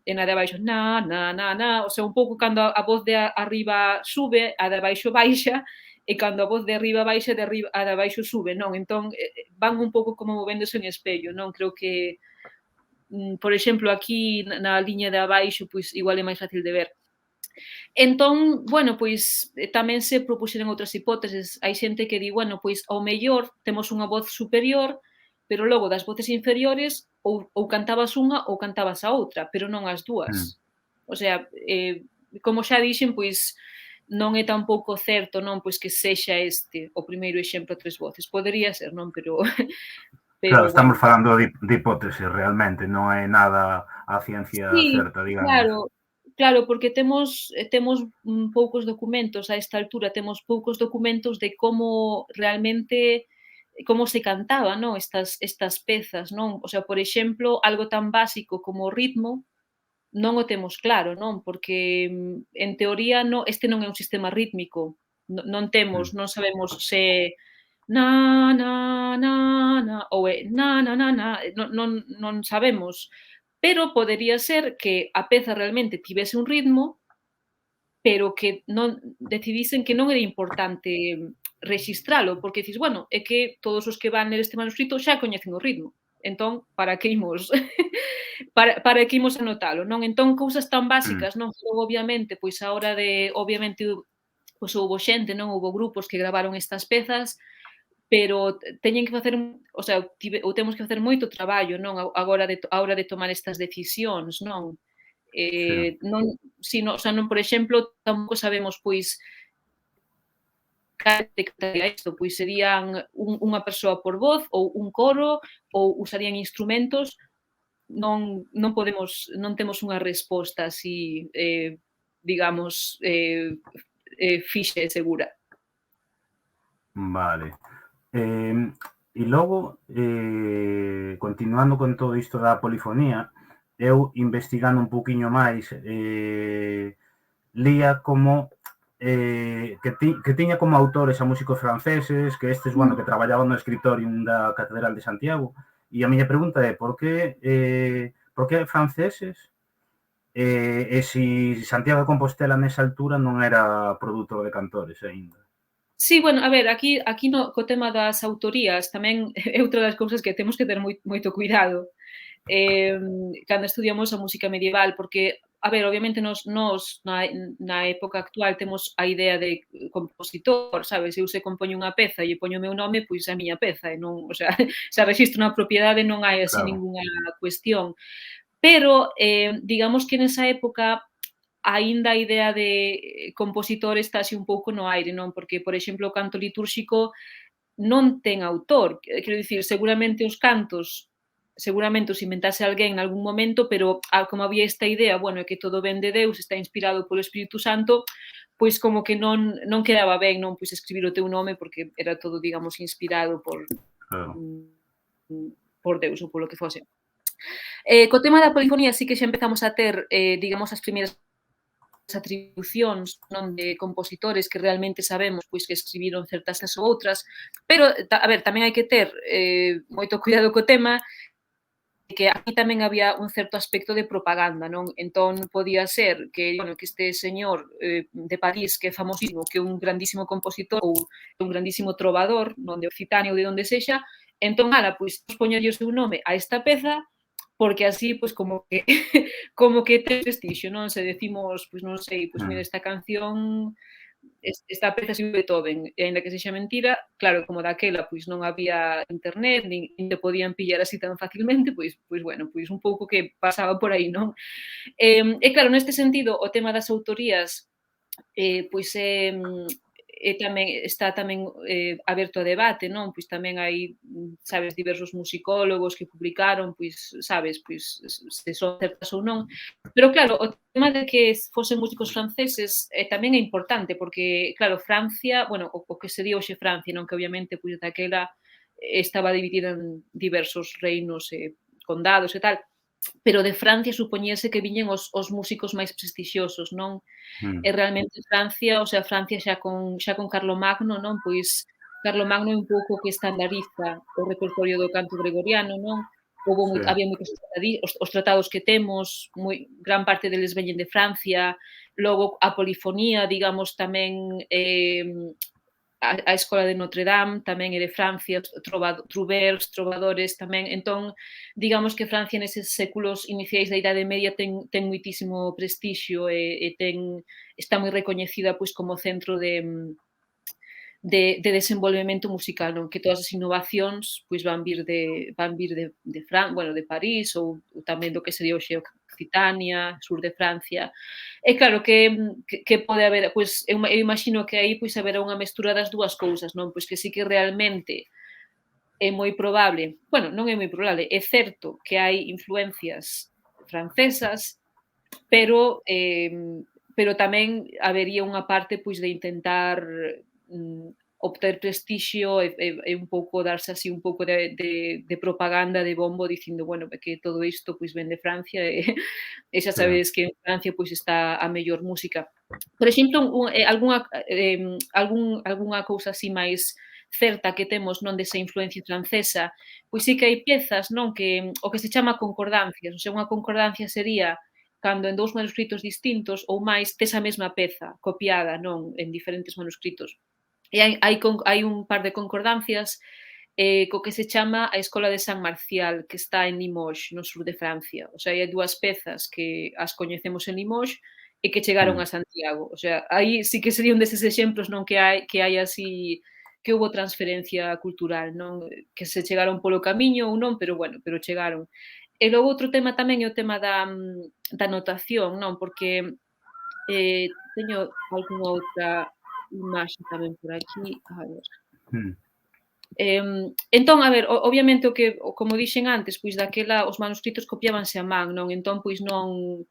e na de abaixo, na, na, na, na, o sea, un pouco cando a voz de arriba sube, a de abaixo baixa, e cando a voz de arriba baixa, a de abaixo sube, non? Entón, van un pouco como movéndose en espello, non? Creo que, por exemplo, aquí na liña de abaixo, pois igual é máis fácil de ver. Entón, bueno, pois tamén se propuxeron outras hipóteses. Hai xente que di, bueno, pois ao mellor temos unha voz superior, pero logo das voces inferiores ou cantabas unha ou cantabas a outra, pero non as Mm. dúas. O sea, como xa dixen, pois non é tampouco certo, non, pois que sexa este o primeiro exemplo a 3 voces. Podería ser, non, pero Claro, pero bueno. estamos falando de hipótesis realmente, non é nada a ciencia Sí, certa, digamos. claro, claro, porque temos poucos documentos a esta altura, temos poucos documentos de como realmente como se cantaba, non, estas pezas, non? O sea, por exemplo, algo tan básico como o ritmo non o temos claro, non? Porque, en teoría este non é un sistema rítmico, non Mm, temos, non sabemos se na, na, na, na, ou é na, na, na, na, non sabemos. Pero podería ser que a peza realmente tivese un ritmo, pero que non decidisen que non era importante rexistralo, porque dices, bueno, é que todos os que van ler este manuscrito xa coñecen o ritmo. Entón, para que imos para que imos anotalo, non? Entón, cousas tan mm. básicas, non? Que logo, obviamente, pois a hora de obviamente, pois houbo xente, non? Houbo grupos que gravaron estas pezas, pero teñen que facer, o sea, ou temos que facer moito traballo, non? A hora de tomar estas decisións, non? Sí. Non, o sea, non, por exemplo, tampouco sabemos, pois, cal cantaría isto, pois serían unha persoa por voz ou un coro ou usarían instrumentos, non temos unha resposta así, digamos, fixa e segura. Vale. E logo, continuando con todo isto da polifonía, eu investigando un pouquiño máis, lía como que tiña como autores a músicos franceses, que estes, bueno, que traballaban no escritorium da Catedral de Santiago, e a miña pregunta é por que franceses? E si Santiago de Compostela nesa altura non era produtor de cantores aínda. Sí, bueno, a ver, aquí co tema das autorías tamén é outra das cousas que temos que ter moito cuidado, cando estudiamos a música medieval, porque, a ver, obviamente nos na época actual temos a idea de compositor, sabes? Eu se compoño unha peza e lle poño o meu nome, pois é a miña peza e non, o sea, se rexistro na propiedade non hai así Claro. ningunha cuestión. Pero, digamos que nesa época aínda a idea de compositor está así un pouco no aire, non? Porque, por exemplo, o canto litúrxico non ten autor. Quero dicir, seguramente os cantos seguramente os inventase alguén en algún momento, pero como había esta idea, bueno, é que todo ven de Deus, está inspirado polo Espírito Santo, pois como que non quedaba ben, non, pois escribir o teu nome porque era todo, digamos, inspirado Claro. por Deus ou polo que fose. Co tema da polifonía sí que xa empezamos a ter, digamos, as primeiras atribucións non de compositores que realmente sabemos pois que escribiron certas ou outras, pero a ver, tamén hai que ter moito cuidado co tema que aquí tamén había un certo aspecto de propaganda, non? Entón podía ser que, bueno, que este señor de París que é famosísimo, que é un grandísimo compositor ou un grandísimo trovador, non de Occitania ou de onde sexa, entón, ala, pois, poñerlle o seu nome a esta peza porque así, pois, como que como que ten prestixio, non? Se decimos, pois, non sei, pois, mira, esta canción esta peza de Beethoven, e aínda que sexa mentira, claro, como daquela, pois, non había internet, nin te podían pillar así tan facilmente, pois, bueno, pois, un pouco que pasaba por aí, non? E claro, neste sentido, o tema das autorías, pois, tamén está tamén aberto a debate, non? Pois tamén hai, sabes, diversos musicólogos que publicaron, pois, sabes, pois se son certas ou non. Pero claro, o tema de que fosen músicos franceses tamén é importante, porque, claro, Francia, bueno, o que sería hoxe Francia, non? Que obviamente, pois, daquela estaba dividida en diversos reinos e condados e tal, pero de Francia supoñíase que viñen os músicos máis prestixiosos, non? E realmente Francia, o sea, Francia xa con Carlomagno, non? Pois Carlomagno é un pouco que estandariza o repertorio do canto gregoriano, non? Sí. Había moitos os tratados que temos, gran parte deles veñen de Francia, logo a polifonía, digamos, tamén a Escola de Notre Dame tamén é de Francia, Trouvers, trovadores tamén. Entón, digamos que Francia neses séculos iniciais da Idade Media ten moitísimo prestixio e está moi recoñecida pois como centro de desenvolvemento musical, non? Que todas as innovacións pois van vir de bueno, de París ou tamén do que sería hoxe Occitania, sur de Francia. E claro que pode haber, pois eu imagino que aí pois haberá unha mestura das dúas cousas, non? Pois que sí que realmente é moi probable, bueno, non é moi probable, é certo que hai influencias francesas, pero tamén habería unha parte pois de intentar obter prestixio e un pouco darse así un pouco de propaganda, de bombo, dicindo, bueno, que todo isto pois ven de Francia e xa Sí. sabedes que en Francia pois está a mellor música. Por exemplo, algunha cousa así máis certa que temos non desa influencia francesa, pois sí que hai pezas, non, que o que se chama concordancias, o sea, unha concordancia sería cando en 2 manuscritos distintos ou máis tes a mesma peza copiada, non, en diferentes manuscritos. E hai un par de concordancias co que se chama a Escola de San Marcial, que está en Limoges, no sur de Francia. O sea, hai 2 pezas que as coñecemos en Limoges e que chegaron a Santiago. O sea, aí sí que sería un deses exemplos, non, que hai así que houbo transferencia cultural, non? Que se chegaron polo camiño ou non, pero bueno, pero chegaron. E logo outro tema tamén é o tema da notación, non? Porque teño algunha outra imaxe tamén por aquí, a ver. Entón, a ver, obviamente como dixen antes, pois daquela os manuscritos copiábanse a man, non? Entón, pois non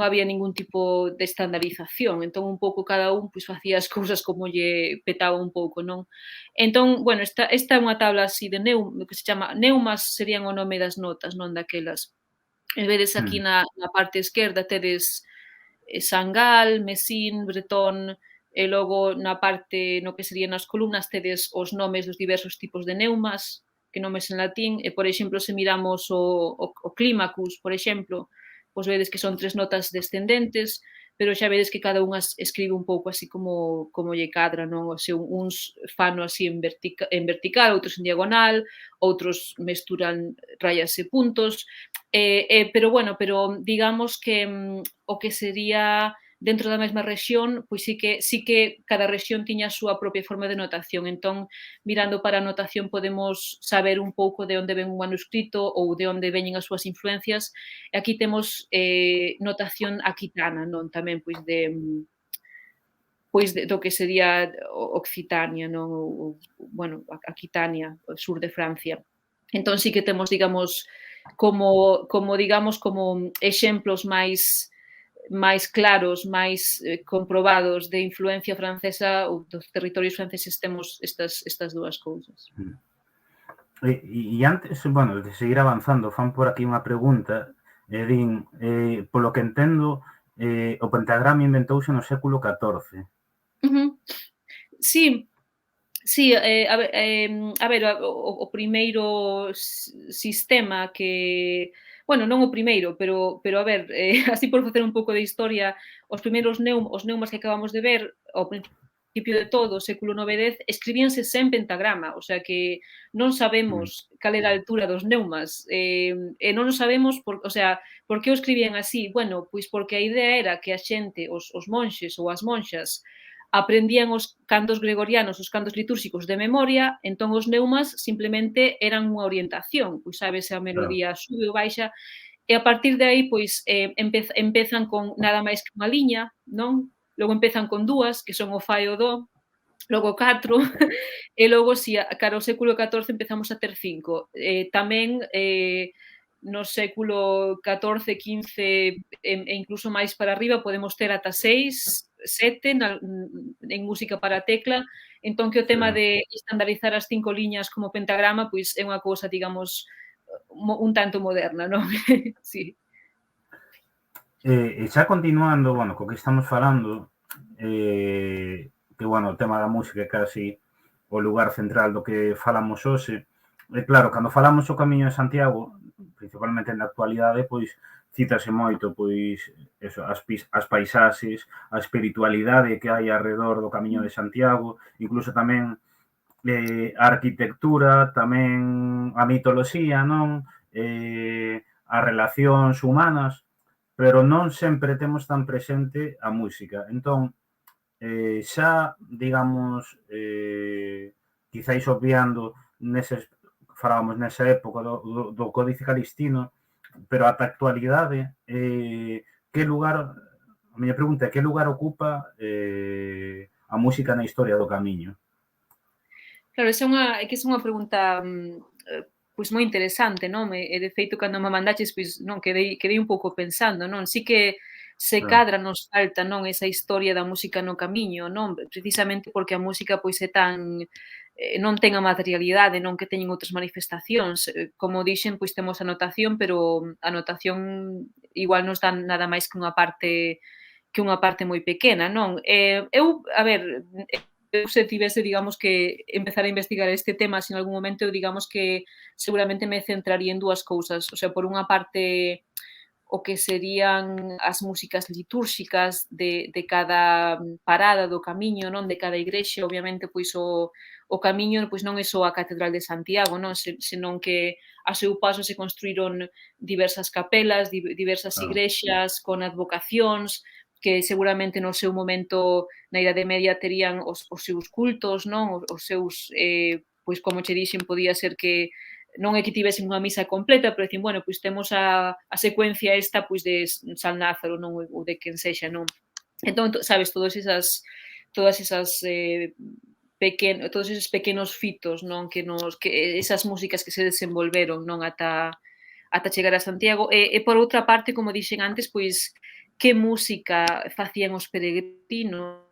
había ningún tipo de estandarización, entón un pouco cada un pois facía as cousas como lle petaba un pouco, non? Entón, bueno, esta é unha tabla así de que se chama neumas, serían o nome das notas, non, daquelas. E vedes aquí na parte esquerda tedes Sangal, Messine, Breton, e logo na parte, no que serían as columnas, tedes os nomes dos diversos tipos de neumas, que nomes en latín, e, por exemplo, se miramos o clímacus, por exemplo, pois vedes que son 3 notas descendentes, pero xa vedes que cada unha escribe un pouco así como lle cadra, non? O sea, uns fano así en vertical, outros en diagonal, outros mesturan rayas e puntos, pero bueno, pero digamos que o que sería dentro da mesma rexión, pois sí que cada rexión tiña a súa propia forma de notación. Entón, mirando para a notación podemos saber un pouco de onde ven un manuscrito ou de onde veñen as súas influencias. E aquí temos notación aquitana, non? Tamén do que sería Occitania, non? Bueno, Aquitania, o sur de Francia. Entón sí que temos, digamos, como exemplos máis claros, máis comprobados de influencia francesa ou dos territorios franceses temos estas dúas cousas. E antes, bueno, de seguir avanzando, fan por aquí unha pregunta, din, polo que entendo, o pentagrama inventouse no século XIV. Sí, sí, o primeiro sistema que, bueno, non o primeiro, pero a ver, así por facer un pouco de historia, os neumas que acabamos de ver ao principio de todo, o século IX, X, escribíanse sen pentagrama, o sea que non sabemos cal era a altura dos neumas, e non o sabemos por que o escribían así? Bueno, pois porque a idea era que a xente, os monxes ou as monxas, aprendían os cantos gregorianos, os cantos litúrxicos de memoria, entón os neumas simplemente eran unha orientación, pois sabes se a Claro. melodía sube ou baixa, e a partir de aí, pois, empezan con nada máis que unha liña, non? Logo empezan con dúas, que son o fa e o do, logo 4, e logo, si, cara ao século XIV empezamos a ter 5. Tamén, no século XIV, XV e incluso máis para arriba podemos ter ata 6, 7 en música para tecla, entón que o tema Sí. de estandarizar as 5 liñas como pentagrama, pois é unha cousa, digamos, un tanto moderna, non? Sí. E xa continuando, bueno, co que estamos falando, que, bueno, o tema da música é casi o lugar central do que falamos hoxe. E claro, cando falamos o Camiño de Santiago, principalmente na actualidade, pois cítase moito, pois, eso, as paisaxes, a espiritualidade que hai arredor do Camiño de Santiago, incluso tamén a arquitectura, tamén a mitoloxía, non? As relacións humanas, pero non sempre temos tan presente a música. Entón, xa, digamos, quizáis obviando falábamos nesa época do Códice Calistino, pero ata a actualidade, que lugar, a miña pregunta é que lugar ocupa a música na historia do Camiño? Claro, esa é unha pregunta, pois moi interesante, non? E de feito cando me mandaches, pois non, quedei un pouco pensando, non? Sí que se Claro, cadra nos falta, non, esa historia da música no Camiño, non? Precisamente porque a música pois é tan non ten a materialidade, non, que teñen outras manifestacións. Como dixen, pois temos a notación, pero a notación igual nos dá nada máis que unha parte moi pequena, non? Eu, a ver, eu se tivese, digamos, que empezar a investigar este tema, se en algún momento, eu digamos que seguramente me centraría en dúas cousas. O sea, por unha parte, o que serían as músicas litúrxicas de cada parada do camiño, non? De cada igrexa, obviamente, pois o camiño pois non é só a Catedral de Santiago, non? Senón que a seu paso se construíron diversas capelas, diversas claro. igrexas con advocacións, que seguramente no seu momento na Idade Media terían os seus cultos, non? Os seus, pois como che dixen, podía ser que non é que tivesen unha misa completa, pero dicen, bueno, pois temos a secuencia esta pois de San Lázaro, non? Ou de quen sexa, non? Entón, sabes, todas esas todos esos pequenos fitos, non? Que esas músicas que se desenvolveron, non? Ata chegar a Santiago. E por outra parte, como dixen antes, pois que música facían os peregrinos,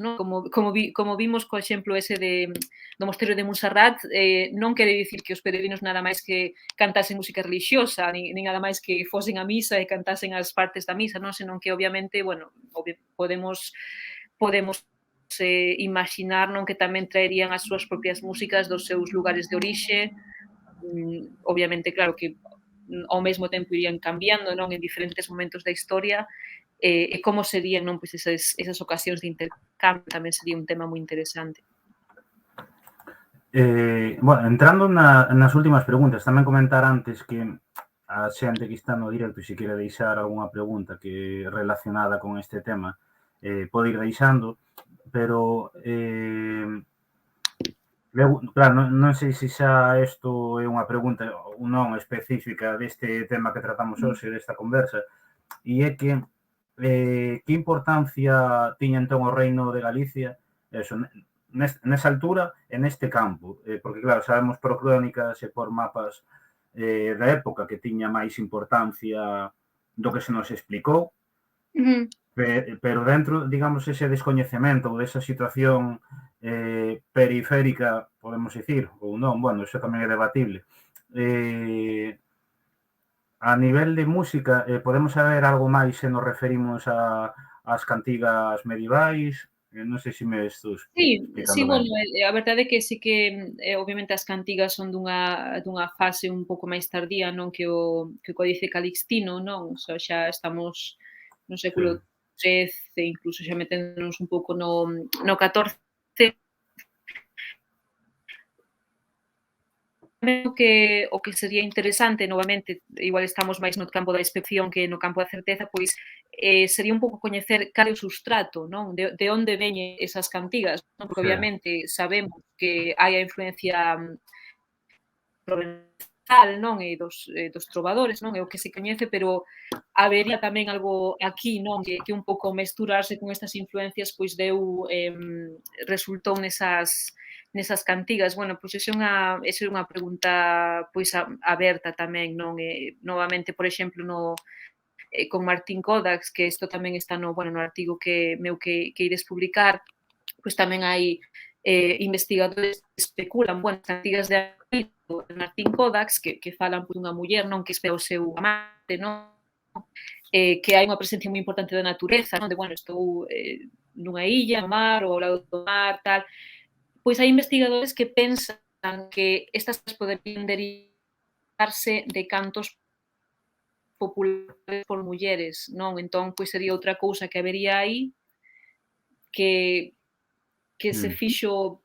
non? Como vimos co exemplo ese do mosteiro de Montserrat, non quere dicir que os peregrinos nada máis que cantasen música relixiosa, nin nada máis que fosen á misa e cantasen as partes da misa, non? Senón que obviamente, bueno, podemos imaxinar, non, que tamén traerían as súas propias músicas dos seus lugares de orixe. Obviamente, claro que ao mesmo tempo irían cambiando, non, en diferentes momentos da historia, e como serían, non, pois esas ocasións de intercambio tamén sería un tema moi interesante. Bueno, entrando nas últimas preguntas, tamén comentar antes que a xente que está no directo e se quere deixar algunha pregunta que relacionada con este tema, pode ir deixando, pero claro, non sei se xa isto é unha pregunta ou non específica deste tema que tratamos hoxe, desta conversa, e é que importancia tiña entón o Reino de Galicia eso, nesa altura e neste campo, porque claro, sabemos por crónicas e por mapas da época que tiña máis importancia do que se nos explicou, pero dentro, digamos, ese descoñecemento ou desa situación periférica, podemos dicir, ou non, bueno, iso tamén é debatible. A nivel de música, podemos saber algo máis se nos referimos ás cantigas medievais? Non sei se me estou Sí, explicando ben. bueno, a verdade é que sí que, obviamente as cantigas son dunha fase un pouco máis tardía, non, que o Códice Calixtino, non? O sea, xa estamos no Sí, século XIII, incluso xa meténdonos un pouco no XIV. O que sería interesante, novamente, igual estamos máis no campo da inspección que no campo da certeza, pois sería un pouco coñecer cal é o substrato, non? De onde veñen esas cantigas, non? Porque sí, obviamente sabemos que hai a influencia provenzal, non? E dos trovadores, non? É o que se coñece, pero habería tamén algo aquí, non? Que un pouco mesturarse con estas influencias, pois resultou nesas cantigas. Bueno, pois esa é unha pregunta pois aberta tamén, non? Novamente, por exemplo, con Martín Kodax, que isto tamén está no artigo que ides publicar, pois tamén hai investigadores que especulan, bueno, as cantigas de Martín Kodax, que falan por unha muller, non, que espera o seu amante, non? Que hai unha presencia moi importante da natureza, non? De, bueno, estou nunha illa, no mar, ou ao lado do mar, tal. Pois hai investigadores que pensan que estas poderían derivarse de cantos populares por mulleres, non? Entón, pois sería outra cousa que habería aí que se mm, fixo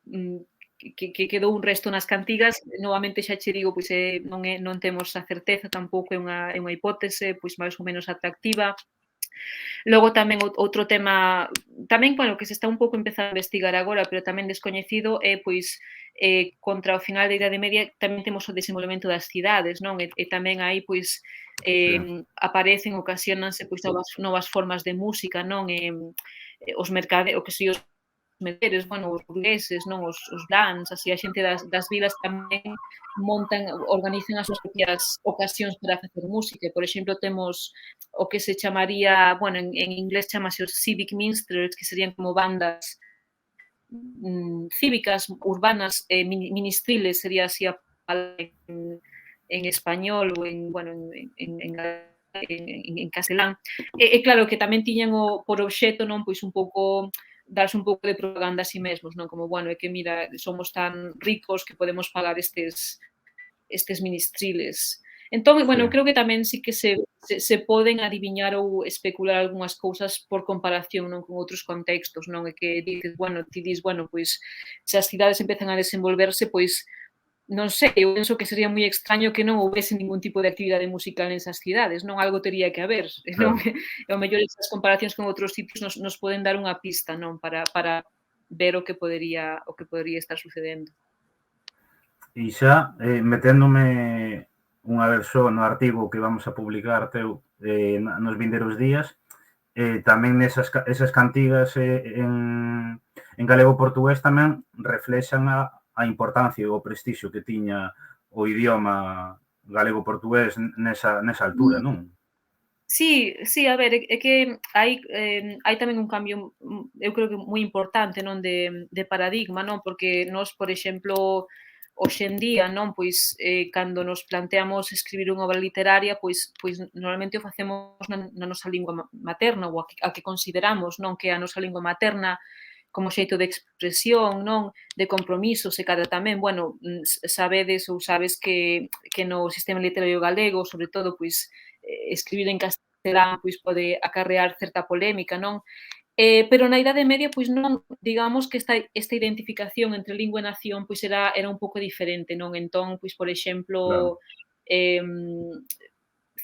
que quedou un resto nas cantigas, novamente xa che digo, pois non temos a certeza, tampouco é unha hipótese, pois máis ou menos atractiva. Logo tamén outro tema, tamén, bueno, que se está un pouco empezando a investigar agora, pero tamén descoñecido, é, pois, contra o final da Idade Media tamén temos o desenvolvemento das cidades, non? E tamén aí, pois, sí, aparecen, ocasionanse, pois, novas formas de música, non? O que si os meteres, bueno, os burgueses, non, os blans, así a xente das vilas tamén organizan as súas propias ocasións para facer música. Por exemplo, temos o que se chamaría, bueno, en inglés chamase os civic minstrels, que serían como bandas cívicas, urbanas, ministriles, sería así a palabra en español ou bueno, en castelán. Claro que tamén tiñan por obxeto, non, pois un pouco darse un pouco de propaganda a si mesmos, non? Como, bueno, é que mira, somos tan ricos que podemos pagar estes ministriles. Entón, sí. bueno, creo que tamén sí que se poden adiviñar ou especular algunhas cousas por comparación, non, con outros contextos, non? E que dices, bueno, ti dis, bueno, pois se as cidades empezan a desenvolverse, pois non sei, eu penso que sería moi extraño que non houbese ningún tipo de actividade musical nesas cidades, non? Algo tería que haber, non? Claro. E ao mellor esas comparacións con outros sitios nos poden dar unha pista, non? Para ver o que podería estar sucedendo. E xa, meténdome unha vez só no artigo que vamos a publicar teu nos vindeiros días, tamén esas cantigas en galego-portugués tamén reflexan a importancia e o prestixio que tiña o idioma galego-portugués nesa altura, non? Sí, sí, a ver, é que hai tamén un cambio, eu creo que moi importante, non, de paradigma, non, porque nós, por exemplo, hoxe en día, non, pois, cando nos planteamos escribir unha obra literaria, pois normalmente o facemos na nosa lingua materna ou a que consideramos, non, que é a nosa lingua materna como xeito de expresión, non, de compromisos e cada tamén, bueno, sabedes ou sabes que no sistema literario galego, sobre todo, pois, escribir en castelán pois pode acarrear certa polémica, non? Pero na Idade Media, pois non, digamos que esta identificación entre lingua e nación pois era un pouco diferente, non? Entón, pois, por Claro, exemplo, eh,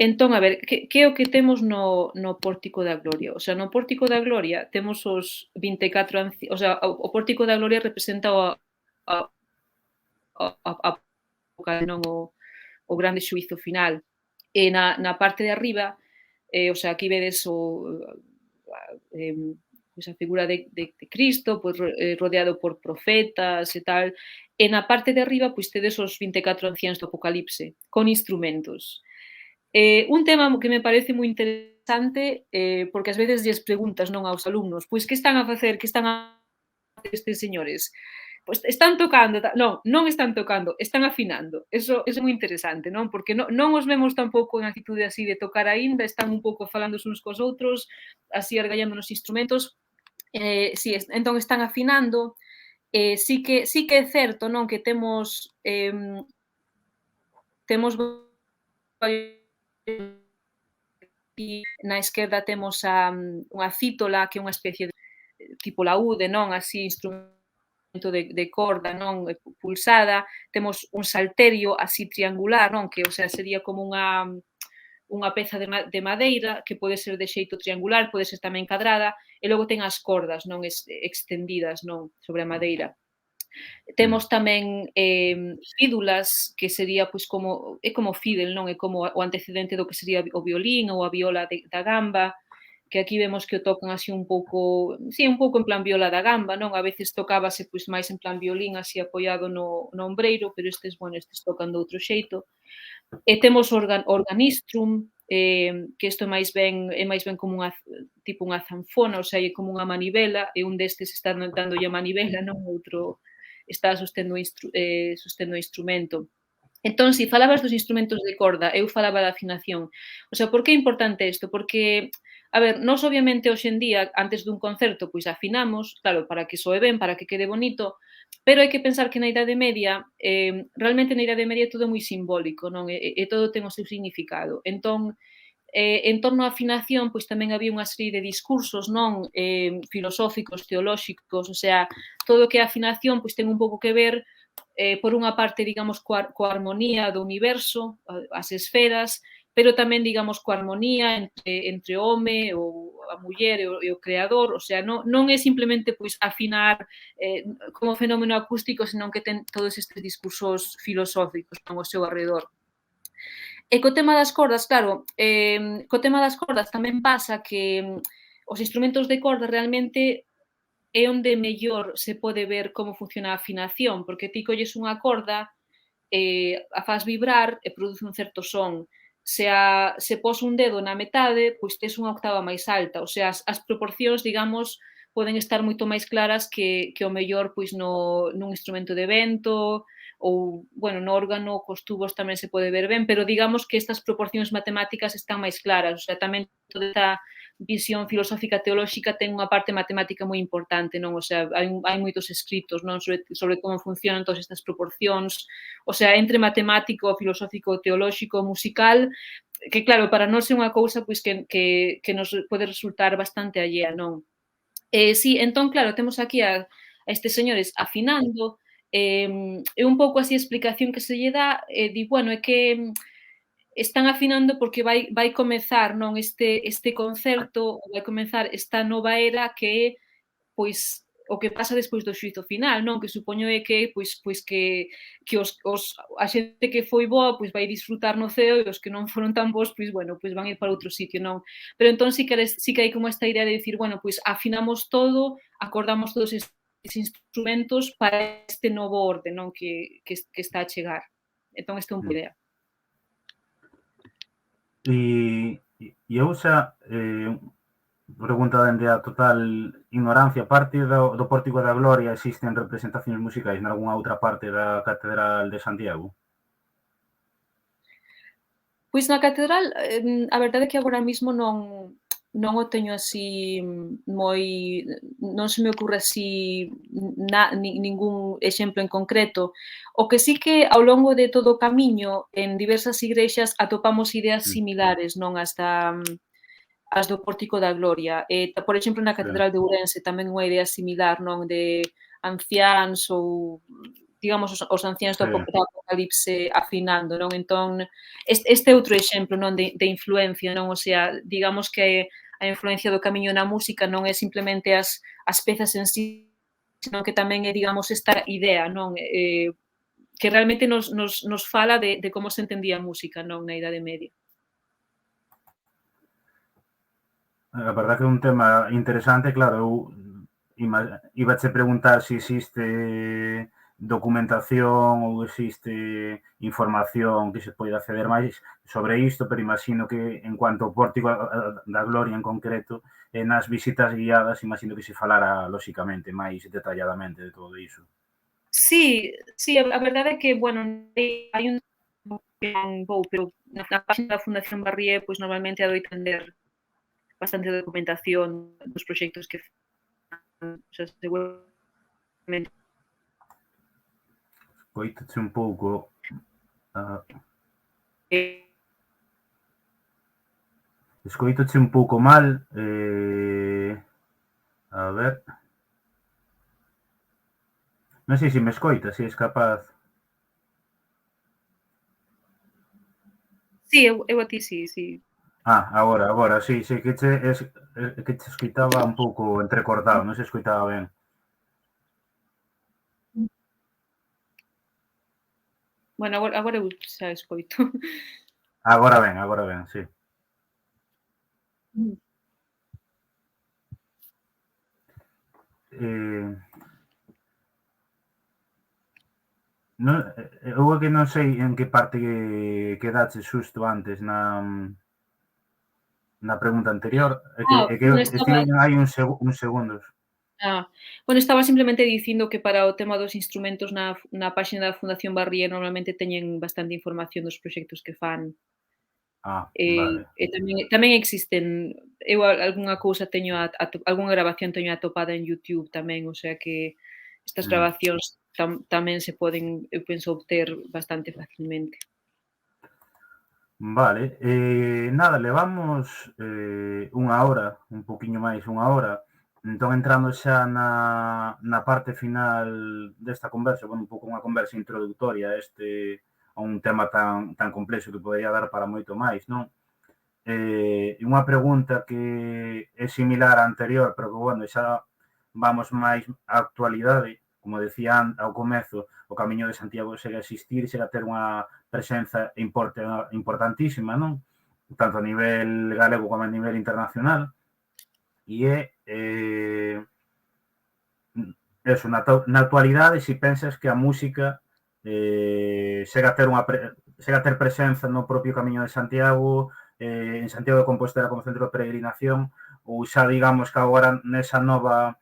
Entón, a ver, que é o que temos no Pórtico da Gloria? O sea, no Pórtico da Gloria temos os 24 o sea, o Pórtico da Gloria representa non o grande xuízo final. E na parte de arriba, o sea, aquí vedes pois a figura de Cristo, pois rodeado por profetas e tal. E na parte de arriba, pois tedes os 24 anciáns do Apocalipse, con instrumentos. Un tema que me parece moi interesante, porque ás veces lles preguntas non aos alumnos, pois que están a facer, que están a facer estes señores? Pois están tocando, non están tocando, están afinando. Eso é moi interesante, non? Porque non os vemos tampouco en actitude así de tocar aínda, están un pouco falando uns cos outros, así argallando nos instrumentos. Si, entón están afinando. Sí que é certo, non, que temos na esquerda temos unha cítola, que é unha especie de tipo laúde, non? Así, instrumento de corda, non? Pulsada. Temos un salterio así triangular, non? Que, o sea, sería como unha peza de madeira que pode ser de xeito triangular, pode ser tamén cadrada, e logo ten as cordas, non? Extendidas, non? Sobre a madeira. Temos tamén fídulas, que sería pois como fídel, non? É como o antecedente do que sería o violín ou a viola da gamba, que aquí vemos que o tocan así un pouco, un pouco en plan viola da gamba, non? A veces tocábase pois máis en plan violín así apoiado no ombreiro, pero estes tocan de outro xeito. E temos organistrum, que isto é máis ben como tipo unha zanfona, o sea, é como unha manivela, e un destes está dándolle a manivela, non? Outro está sostendo o instrumento. Entón, si falabas dos instrumentos de corda, eu falaba da afinación. O sea, por que é importante isto? Porque, a ver, nós obviamente hoxe en día, antes dun concerto, pois afinamos, claro, para que soe ben, para que quede bonito, pero hai que pensar que na Idade Media, realmente na Idade Media todo é moi simbólico, non? E todo ten o seu significado. Entón, en torno á afinación, pois tamén había unha serie de discursos, non? Filosóficos, teolóxicos, o sea, todo o que é afinación, pois ten un pouco que ver, por unha parte, digamos, coa armonía do universo, as esferas, pero tamén, digamos, coa armonía entre o home, ou a muller e o creador, o sea, non é simplemente pois afinar como fenómeno acústico, senón que ten todos estes discursos filosóficos ao seu arredor. E co tema das cordas, claro, co tema das cordas tamén pasa que os instrumentos de corda realmente é onde mellor se pode ver como funciona a afinación, porque ti colles unha corda, a fas vibrar e produce un certo son. Se pos un dedo na metade, pois tes unha octava máis alta, o sea, as proporcións, digamos, poden estar moito máis claras que o mellor pois nun instrumento de vento, ou, bueno, no órgano, cos tubos tamén se pode ver ben, pero digamos que estas proporcións matemáticas están máis claras, o sea, tamén toda esta visión filosófica teolóxica ten unha parte matemática moi importante, non? O sea, hai moitos escritos, non? Sobre como funcionan todas estas proporcións, o sea, entre matemático, filosófico, teolóxico, musical, que claro, para nós é unha cousa pois que nos pode resultar bastante allea, non? Sí, entón, claro, temos aquí a estes señores afinando, e un pouco así a explicación que se lle dá, di, bueno, é que están afinando porque vai comezar, non, este concerto, vai comezar esta nova era que é, pois, o que pasa despois do xuízo final, non? Que supoño é que, pois que a xente que foi boa, pois vai disfrutar no ceo e os que non foron tan bons, pois, bueno, pois van ir para outro sitio, non? Pero entón sí que hai como esta idea de dicir, bueno, pois afinamos todo, acordamos todos estes instrumentos para este novo orde, non? Que está a chegar. Entón, esta é unha idea. E eu xa pregunta dende a total ignorancia, parte do Pórtico da Gloria existen representacións musicais nalgúna outra parte da Catedral de Santiago? Pois na catedral, a verdade é que agora mismo non o teño así moi, non se me ocorre así ningún exemplo en concreto. O que sí que ao longo de todo o camiño en diversas igrexas atopamos ideas similares, non, as do Pórtico da Gloria. Por exemplo, na Catedral de Ourense tamén unha idea similar, non, de anciáns ou digamos, os anciáns Sí, do Apocalipse afinando, non? Entón, este outro exemplo, non, de influencia, non? O sea, digamos que a influencia do Camiño na música non é simplemente as pezas en sí, senón que tamén é, digamos, esta idea, non? Que realmente nos fala de como se entendía a música, non, na Idade Media. a verdad que é un tema interesante, claro, eu íbache preguntar se existe documentación ou existe información que se poida acceder máis sobre isto, pero imagino que en cuanto ao Pórtico da Gloria en concreto, nas visitas guiadas, imagino que se falara lóxicamente máis detalladamente de todo iso. Sí, sí, a verdade é que, bueno, hai un que non vou, pero na páxina da Fundación Barrié, pois normalmente adoitan ter bastante documentación dos proxectos que fan, o sea, seguramente. Coítache un pouco, ah, escoítache un pouco mal, a ver, non sei se me escoitas, se és capaz. Sí, eu a ti sí, sí. Agora, sí, sí, que che escoitaba un pouco entrecortado, non se escoitaba ben. Bueno, agora eu xa escoito. Agora ben, sí. Eh, non, eu é que non sei en que parte quedache xusto antes na pregunta anterior, é que Bueno, estive hai uns segundos. bueno, estaba simplemente dicindo que para o tema dos instrumentos na páxina da Fundación Barrié normalmente teñen bastante información dos proxectos que fan. Vale. E tamén existen, eu algunha cousa teño algunha grabación teño atopada en YouTube tamén, o sea que estas Mm. grabacións tamén se poden, eu penso, obter bastante facilmente. Vale, nada, levamos unha hora, un poquinho máis, unha hora. Entón, entrando xa na parte final desta conversa, bueno, un pouco unha conversa introductoria a un tema tan complexo que podería dar para moito máis, non? E unha pregunta que é similar á anterior, pero que, bueno, xa vamos máis á actualidade, como decía ao comezo, o Camiño de Santiago segue a existir, segue a ter unha presenza importantísima, non? Tanto a nivel galego como a nivel internacional. E é eso, na actualidade, se pensas que a música segue a ter presenza no propio Camiño de Santiago, en Santiago de Compostela como centro de peregrinación, ou xa digamos que agora nesa nova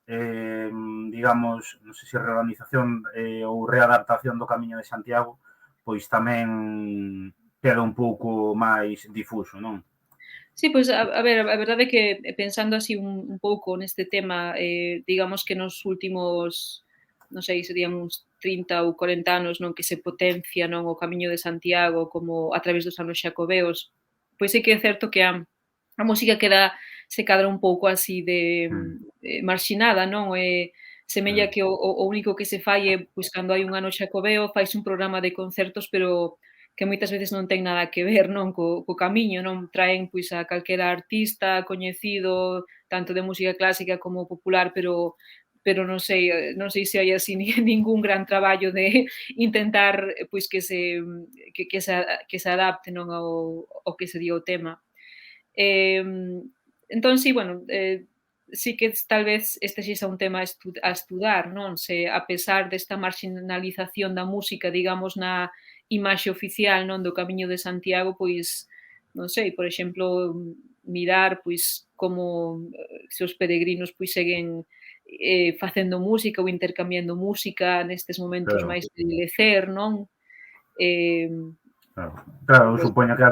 digamos, non sei se reorganización ou readaptación do Camiño de Santiago, pois tamén queda un pouco máis difuso, non? Sí, pois a ver, a verdade é que pensando así un pouco neste tema, digamos que nos últimos, non sei, serían uns 30 ou 40 anos, non, que se potencia, non, o Camiño de Santiago como a través dos anos xacobeos, pois sí que é certo que a música se cadra un pouco así de Mm, marxinada, non? Semella mm, que o único que se fai é, pois, cando hai un ano xacobeo, faise un programa de concertos, pero que moitas veces non ten nada que ver, non, co camiño, non? Traen, pois, a calquera artista coñecido, tanto de música clásica como popular, pero non sei se hai así ningún gran traballo de intentar, pois, que se adapte, non, ao que sería o tema. Entón, sí, bueno, sí que tal vez este sexa un tema a estudar, non? Se a pesar desta marxinalización da música, digamos, na imaxe oficial, non, do Camiño de Santiago, pois, non sei, por exemplo, mirar, pois, como se os peregrinos, pois, seguen facendo música ou intercambiando música nestes momentos claro, máis de lecer, non? Eh, claro. Claro, eu pois, supoño que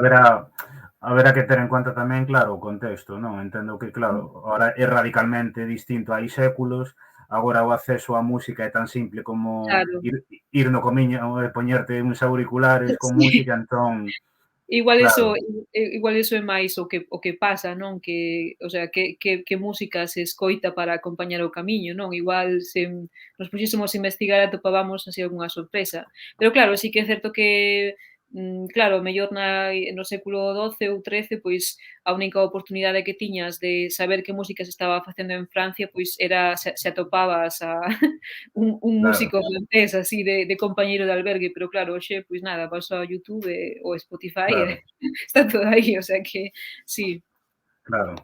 haberá que ter en conta tamén, claro, o contexto, non? Entendo que, claro, ahora é radicalmente distinto hai séculos, agora o acceso á música é tan simple como claro. ir no comiño e poñerte uns auriculares con música, entón, Claro, igual eso é máis o que pasa, non? Que, o sea, que música se escoita para acompañar o camiño, non? Igual se nos puxésemos a investigar atopábamos así algunha sorpresa. Pero claro, sí que é certo que, claro, mellor no século XII ou XIII, pois a única oportunidade que tiñas de saber que música se estaba facendo en Francia, pois era se atopabas a un claro, músico francés así de compañeiro de albergue, pero claro, hoxe, pois nada, vas ao YouTube ou Spotify e claro, está todo aí, o sea que sí. claro.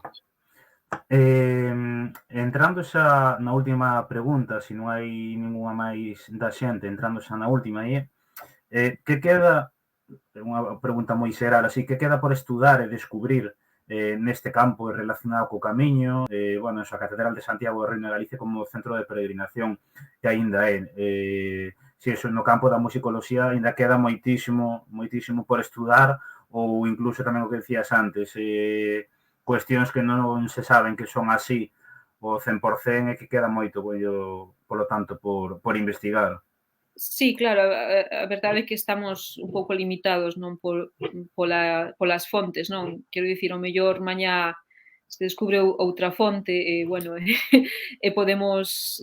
Entrando xa na última pregunta, se non hai ningunha máis da xente, entrando xa na última aí, que queda, é unha pregunta moi xeral, así, que queda por estudar e descubrir neste campo relacionado co camiño, bueno, a Catedral de Santiago do Reino de Galicia como centro de peregrinación que aínda é. Si eso, no campo da musicoloxía aínda queda moitísimo, moitísimo por estudar ou incluso tamén o que decías antes, cuestións que non se saben que son así o 100% e que queda moito, polo tanto, por investigar. Sí, claro, a verdade é que estamos un pouco limitados, non, polas fontes, non? Quero dicir, ao mellor mañá se descubre outra fonte e, bueno, e podemos,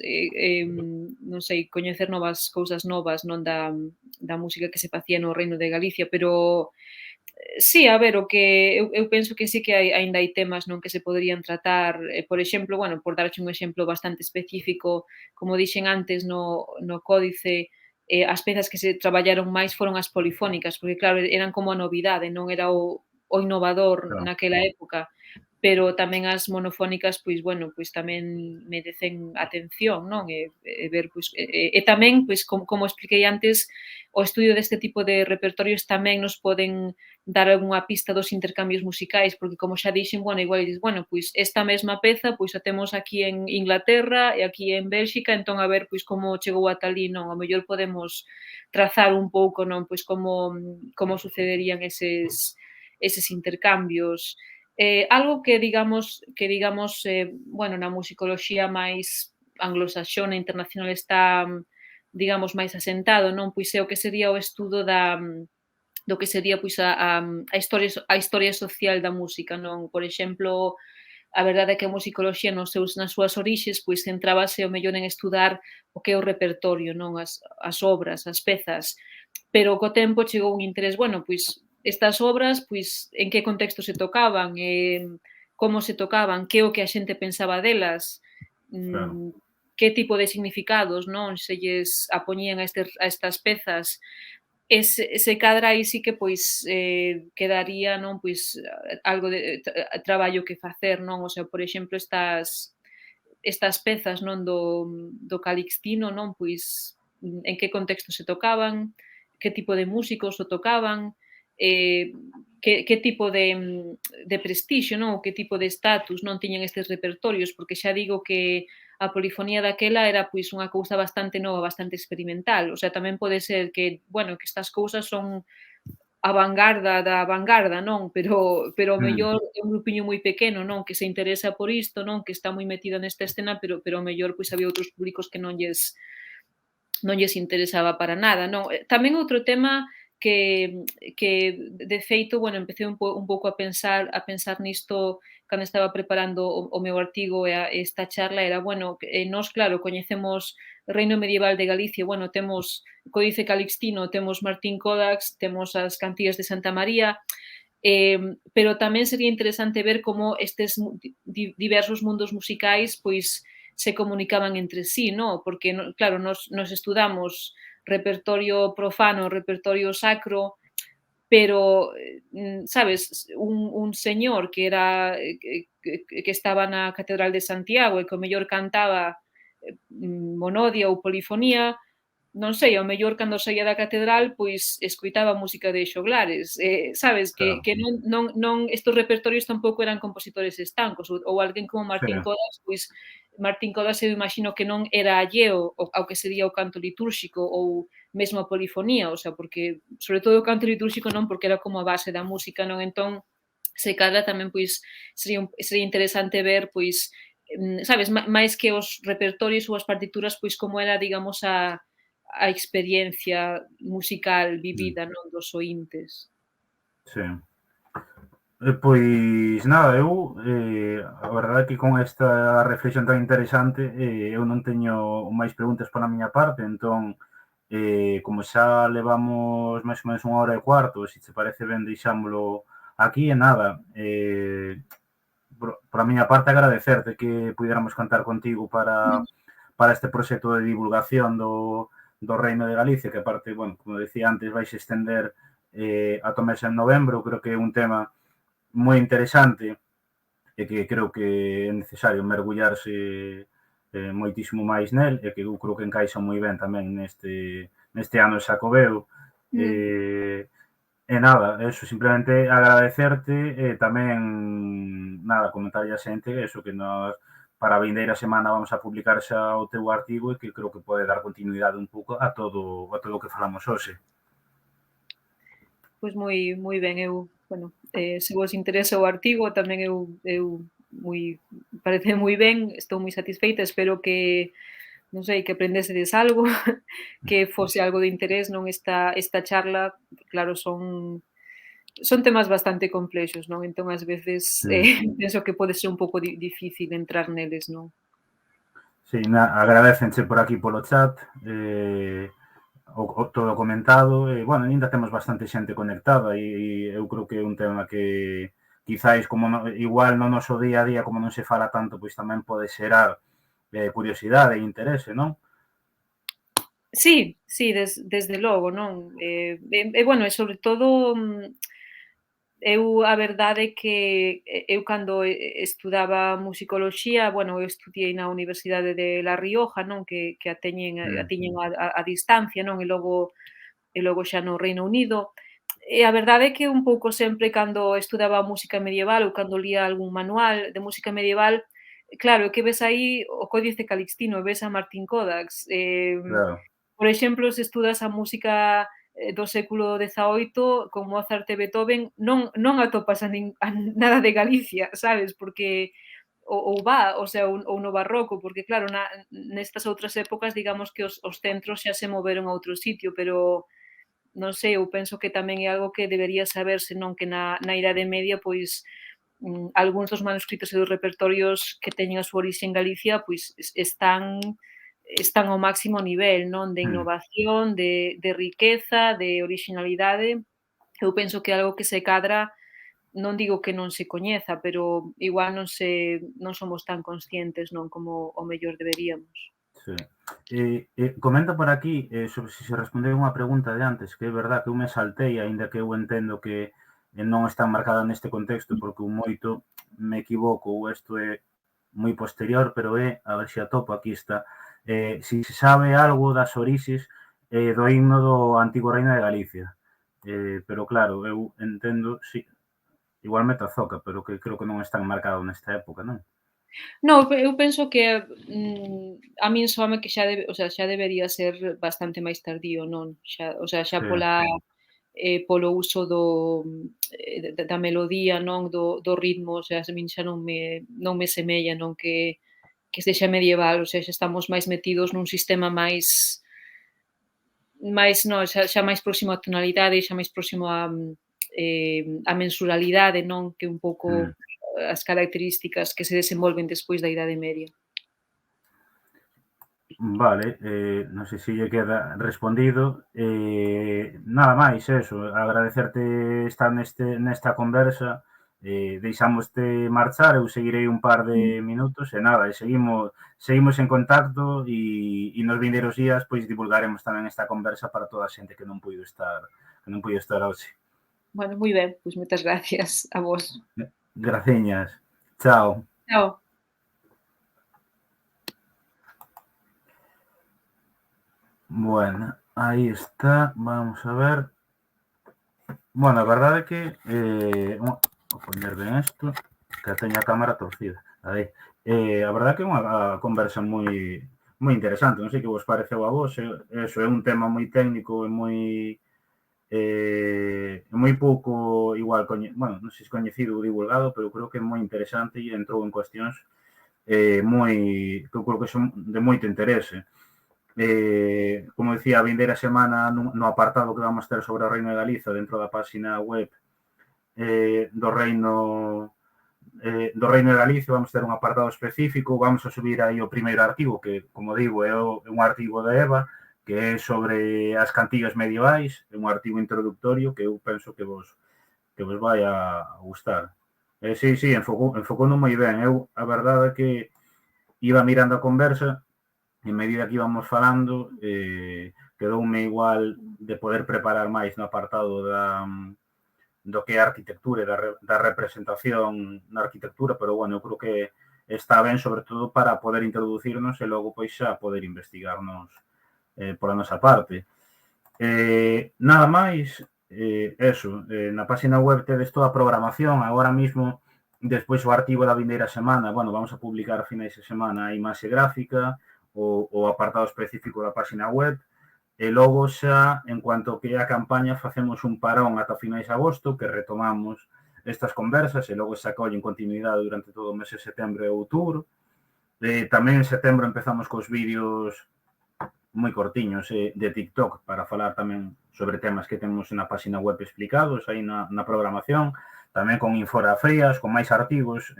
non sei, coñecer novas cousas novas, non, da música que se facía no Reino de Galicia, pero sí, a ver, o que eu penso que sí que aínda hai temas, non, que se poderían tratar, por exemplo, bueno, por darche un exemplo bastante específico, como dixen antes no códice, as pezas que se traballaron máis foron as polifónicas, porque claro, eran como a novidade, non era o innovador Claro, naquela época, pero tamén as monofónicas, pois, bueno, pois tamén merecen atención, non? E ver, pois, e tamén, pois, como expliquei antes, o estudio deste tipo de repertorios tamén nos poden dar algunha pista dos intercambios musicais, porque como xa dixen, bueno, igual dices, bueno, pois esta mesma peza, pois a temos aquí en Inglaterra e aquí en Bélxica, entón a ver pois como chegou ata ali, non? Ao mellor podemos trazar un pouco, non, pois como sucederían eses intercambios. Algo que digamos, bueno, na musicoloxía máis anglosaxona internacional está, digamos, máis asentado, non? Pois é o que sería o estudo do que sería pois a historia social da música, non? Por exemplo, a verdade é que a musicoloxía nas súas orixes pois centrábase ao mellor en estudar o que é o repertorio, non? As obras, as pezas, pero co tempo chegou un interés, bueno, pois estas obras, pois en que contexto se tocaban, como se tocaban, que é o que a xente pensaba delas, claro, mm, que tipo de significados, non, se lles apoñían a estas pezas. Se cadra aí sí que, pois, quedaría, non, pois, algo de traballo que facer, non? O sea, por exemplo, estas pezas, non, do Calixtino, non, pois, en que contexto se tocaban, que tipo de músicos o tocaban, que tipo de prestixio, non, ou que tipo de estatus non tiñan estes repertorios, porque xa digo que a polifonía daquela era pois unha cousa bastante nova, bastante experimental. O sea, tamén pode ser que, bueno, que estas cousas son a vangarda da vangarda, non? Pero ao mm, mellor é un grupiño moi pequeno, non? Que se interesa por isto, non? Que está moi metido nesta escena, pero ao mellor pois había outros públicos que non lles interesaba para nada, non. Tamén outro tema que de feito, bueno, empecé un pouco a pensar nisto cando estaba preparando o meu artigo e esta charla era, bueno, nós, claro, coñecemos o Reino Medieval de Galicia, bueno, temos Códice Calixtino, temos Martín Codax, temos as cantigas de Santa María, pero tamén sería interesante ver como estes diversos mundos musicais, pois, se comunicaban entre sí, ¿no? Porque, claro, nos estudamos repertorio profano, repertorio sacro, pero, sabes, un señor que era que estaba na Catedral de Santiago e que ao mellor cantaba monodia ou polifonía, non sei, ao mellor cando saía da catedral, pois escoitaba música de xoglares, sabes, que claro, que non estes repertorios tampouco eran compositores estancos, ou alguén como sí, Martín Codas, pois Martín Codas eu imagino que non era alleo ao que sería o canto litúrxico ou mesmo a polifonía, o sea, porque sobre todo o canto litúrxico non, porque era como a base da música, non? Entón, se cadra tamén, pois, sería interesante ver, pois, sabes, máis que os repertorios ou as partituras, pois como era, digamos, a experiencia musical mm. vivida, non, dos oíntes. Sí. Pois nada, a verdade é que con esta reflexión tan interesante eu non teño máis preguntas pola miña parte, entón, como xa levamos máis ou menos 1 hora e cuarto, se che parece ben deixámolo aquí e nada, por a miña parte agradecerte que puidéramos contar contigo para este proxecto de divulgación do Reino de Galicia, que aparte, bueno, como decía antes, vais extender ata o mes en novembro, creo que é un tema moi interesante e que creo que é necesario mergullarse moitísimo máis nel e que eu creo que encaixa moi ben tamén neste ano xacobeo. Mm. E nada, eso, simplemente agradecerte e tamén, nada, comentarlle a xente eso, que nós para a vindeira semana vamos a publicar xa o teu artigo e que creo que pode dar continuidade un pouco a todo o que falamos hoxe. Pois moi ben, eu, bueno, se vos interesa o artigo, tamén eu moi parece moi ben, estou moi satisfeita, espero que, non sei, que aprendesedes algo, que fose algo de interés, non esta charla, claro, son temas bastante complexos, non? Entón, ás veces, Mm. penso que pode ser un pouco difícil entrar neles, non? Sí, agradécenche por aquí polo chat, o todo comentado, e, bueno, ainda temos bastante xente conectada e eu creo que é un tema que quizáis como igual no noso día a día como non se fala tanto, pois tamén pode xerar curiosidade e interese, non? Sí, sí, desde logo, non? Bueno, e sobre todo, eu a verdade é que eu cando estudaba musicoloxía, bueno, eu estudiei na Universidade de La Rioja, non? Que a Mm, tiñen a distancia, non? E logo xa no Reino Unido. E a verdade é que un pouco sempre cando estudaba música medieval ou cando lía algún manual de música medieval, claro, é que ves aí o Códice Calixtino, ves a Martín Codax, claro. por exemplo, se estudas a música, do século XVIII con Mozart e Beethoven, non atopas a nada de Galicia, sabes? Porque o sea, ou no barroco, porque claro, nestas outras épocas, digamos que os centros xa se moveron a outro sitio, pero non sei, eu penso que tamén é algo que debería saberse, non? Que na Idade Media, pois, algúns dos manuscritos e dos repertorios que teñen a súa orixe en Galicia, pois están ao máximo nivel, non? De Mm. innovación, de riqueza, de orixinalidade. Eu penso que é algo que se cadra, non digo que non se coñeza, pero igual non somos tan conscientes, non? Como ao mellor deberíamos. Sí. Comenta por aquí, sobre se respondeu unha pregunta de antes, que é verdad que eu me saltei, aínda que eu entendo que non está marcada neste contexto, porque un moito me equivoco, ou isto é moi posterior, pero a ver se atopo, aquí está, si se sabe algo das orixes do himno do antigo Reino de Galicia. Pero claro, eu entendo, sí, igual me tazoca, pero que creo que non están marcado nesta época, non? Non, eu penso que, a min soame que o sea, xa debería ser bastante máis tardío, non? Xa Sí. polo uso da melodía, non? Do ritmo, o sea, a min xa non me semella, non? Que sexa medieval, o sea, xa estamos máis metidos nun sistema máis non, xa máis próximo á tonalidade, xa máis próximo á mensuralidade, non? Que un pouco Mm. as características que se desenvolven despois da Idade Media. Vale, non sei se lle queda respondido. Nada máis, eso, agradecerte estar nesta conversa, deixámoste marchar, eu seguirei un par de minutos e nada, e seguimos en contacto e nos vindeiros días pois divulgaremos tamén esta conversa para toda a xente que non puido estar hoxe. Bueno, moi ben, pois moitas gracias a vos. Graciñas. Chao. Chao. Bueno, aí está, vamos a ver. Bueno, a verdade é que vou poñer ben isto, que teño a cámara torcida. Aí. A verdade é que é unha conversa moi interesante. Non sei que vos pareceu a vos. Eso é un tema moi técnico e moi pouco igual bueno, non sei se coñecido ou divulgado, pero creo que é moi interesante e entrou en cuestións que eu creo que son de moito interese. Como dicía, a vindeira semana no apartado que vamos ter sobre o Reino de Galiza dentro da páxina web do Reino de Galicia, vamos ter un apartado específico, vamos a subir aí o primeiro artigo, que, como digo, é un artigo de EVA, que é sobre as cantigas medievais, é un artigo introductorio que eu penso que vos vai a gustar. Sí, enfocou moi ben. Eu, a verdade é que iba mirando a conversa, en medida que íbamos falando, quedoume igual de poder preparar máis no apartado do que é a arquitectura e da representación na arquitectura, pero, bueno, eu creo que está ben, sobre todo, para poder introducirnos e logo, pois, xa poder investigarnos pola nosa parte. Nada máis, eso, na página web tedes toda a programación, agora mismo, despois o artigo da vindeira semana, bueno, vamos a publicar a finais de semana a imaxe gráfica, o apartado específico da página web, e logo xa, en cuanto que a campaña, facemos un parón ata finais de agosto, que retomamos estas conversas, e logo xa collen continuidade durante todo o mes de setembro e outubro. Tamén en setembro empezamos cos vídeos moi cortiños de TikTok para falar tamén sobre temas que temos na página web explicados aí na programación, tamén con infografías, con máis artigos,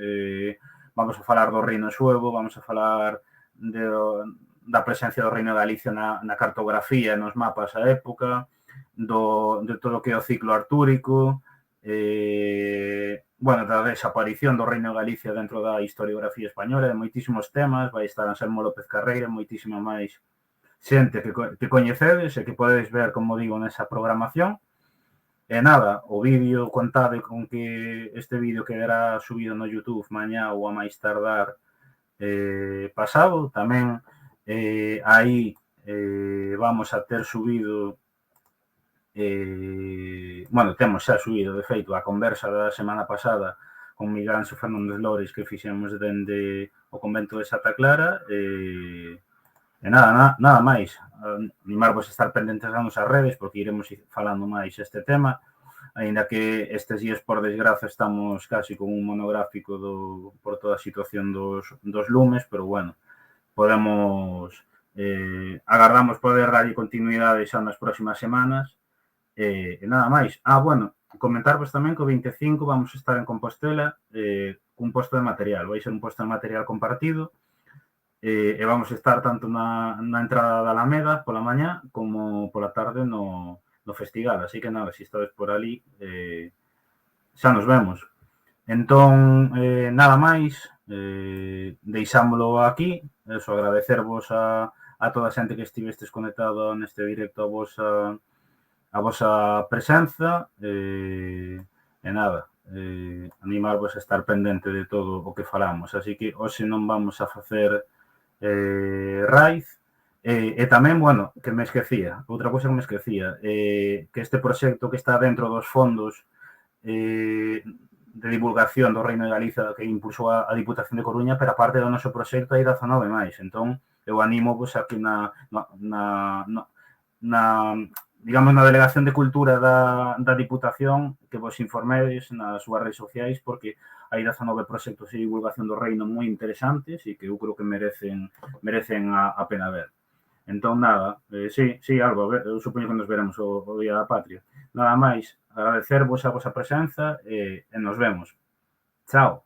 vamos a falar do Reino Suevo, vamos a falar da presencia do Reino de Galicia na cartografía e nos mapas a época, de todo o que é o ciclo artúrico, bueno, da desaparición do Reino de Galicia dentro da historiografía española, de moitísimos temas, vai estar Anselmo López Carreira, moitísima máis xente que coñecedes e que podedes ver, como digo, nesa programación. E nada, o vídeo, contade con que este vídeo quedará subido no YouTube mañá ou a máis tardar pasado. Tamén aí vamos a ter subido, bueno, temos xa subido, de feito, a conversa da semana pasada con Miguel Anxo Fernández Lores que fixemos dende o convento de Santa Clara. E nada máis, animarvos a estar pendentes das nosas redes porque iremos falando máis este tema, aínda que estes días, por desgraza, estamos casi con un monográfico por toda a situación dos lumes, pero, bueno, agardamos poder darlle continuidade xa nas próximas semanas, e nada máis. Bueno, comentarvos tamén que o 25 vamos a estar en Compostela cun posto de material, vai ser un posto de material compartido, e vamos a estar tanto na entrada da Alameda pola mañá como pola tarde no festival, así que nada, se estades por ali xa nos vemos. Entón, nada máis, deixámolo aquí, eso, agradecervos a toda a xente que estivestes conectado neste directo a vosa presenza, e nada, animarvos a estar pendente de todo o que falamos, así que hoxe non vamos a facer raíz, e tamén, bueno, que me esquecía, outra cousa que me esquecía, que este proxecto que está dentro dos fondos de divulgación do Reino de Galicia que impulsou a Diputación de Coruña, pero aparte do noso proxecto hai 19 máis, entón eu animo vos aquí digamos, na Delegación de Cultura da Diputación que vos informedes nas súas redes sociais porque hai 19 proxectos de divulgación do Reino moi interesantes e que eu creo que merecen a pena ver. Entón, nada, sí, Alba, eu supoño que nos veremos o Día da Patria. Nada máis, agradecervos a vosa presenza e nos vemos. Chao.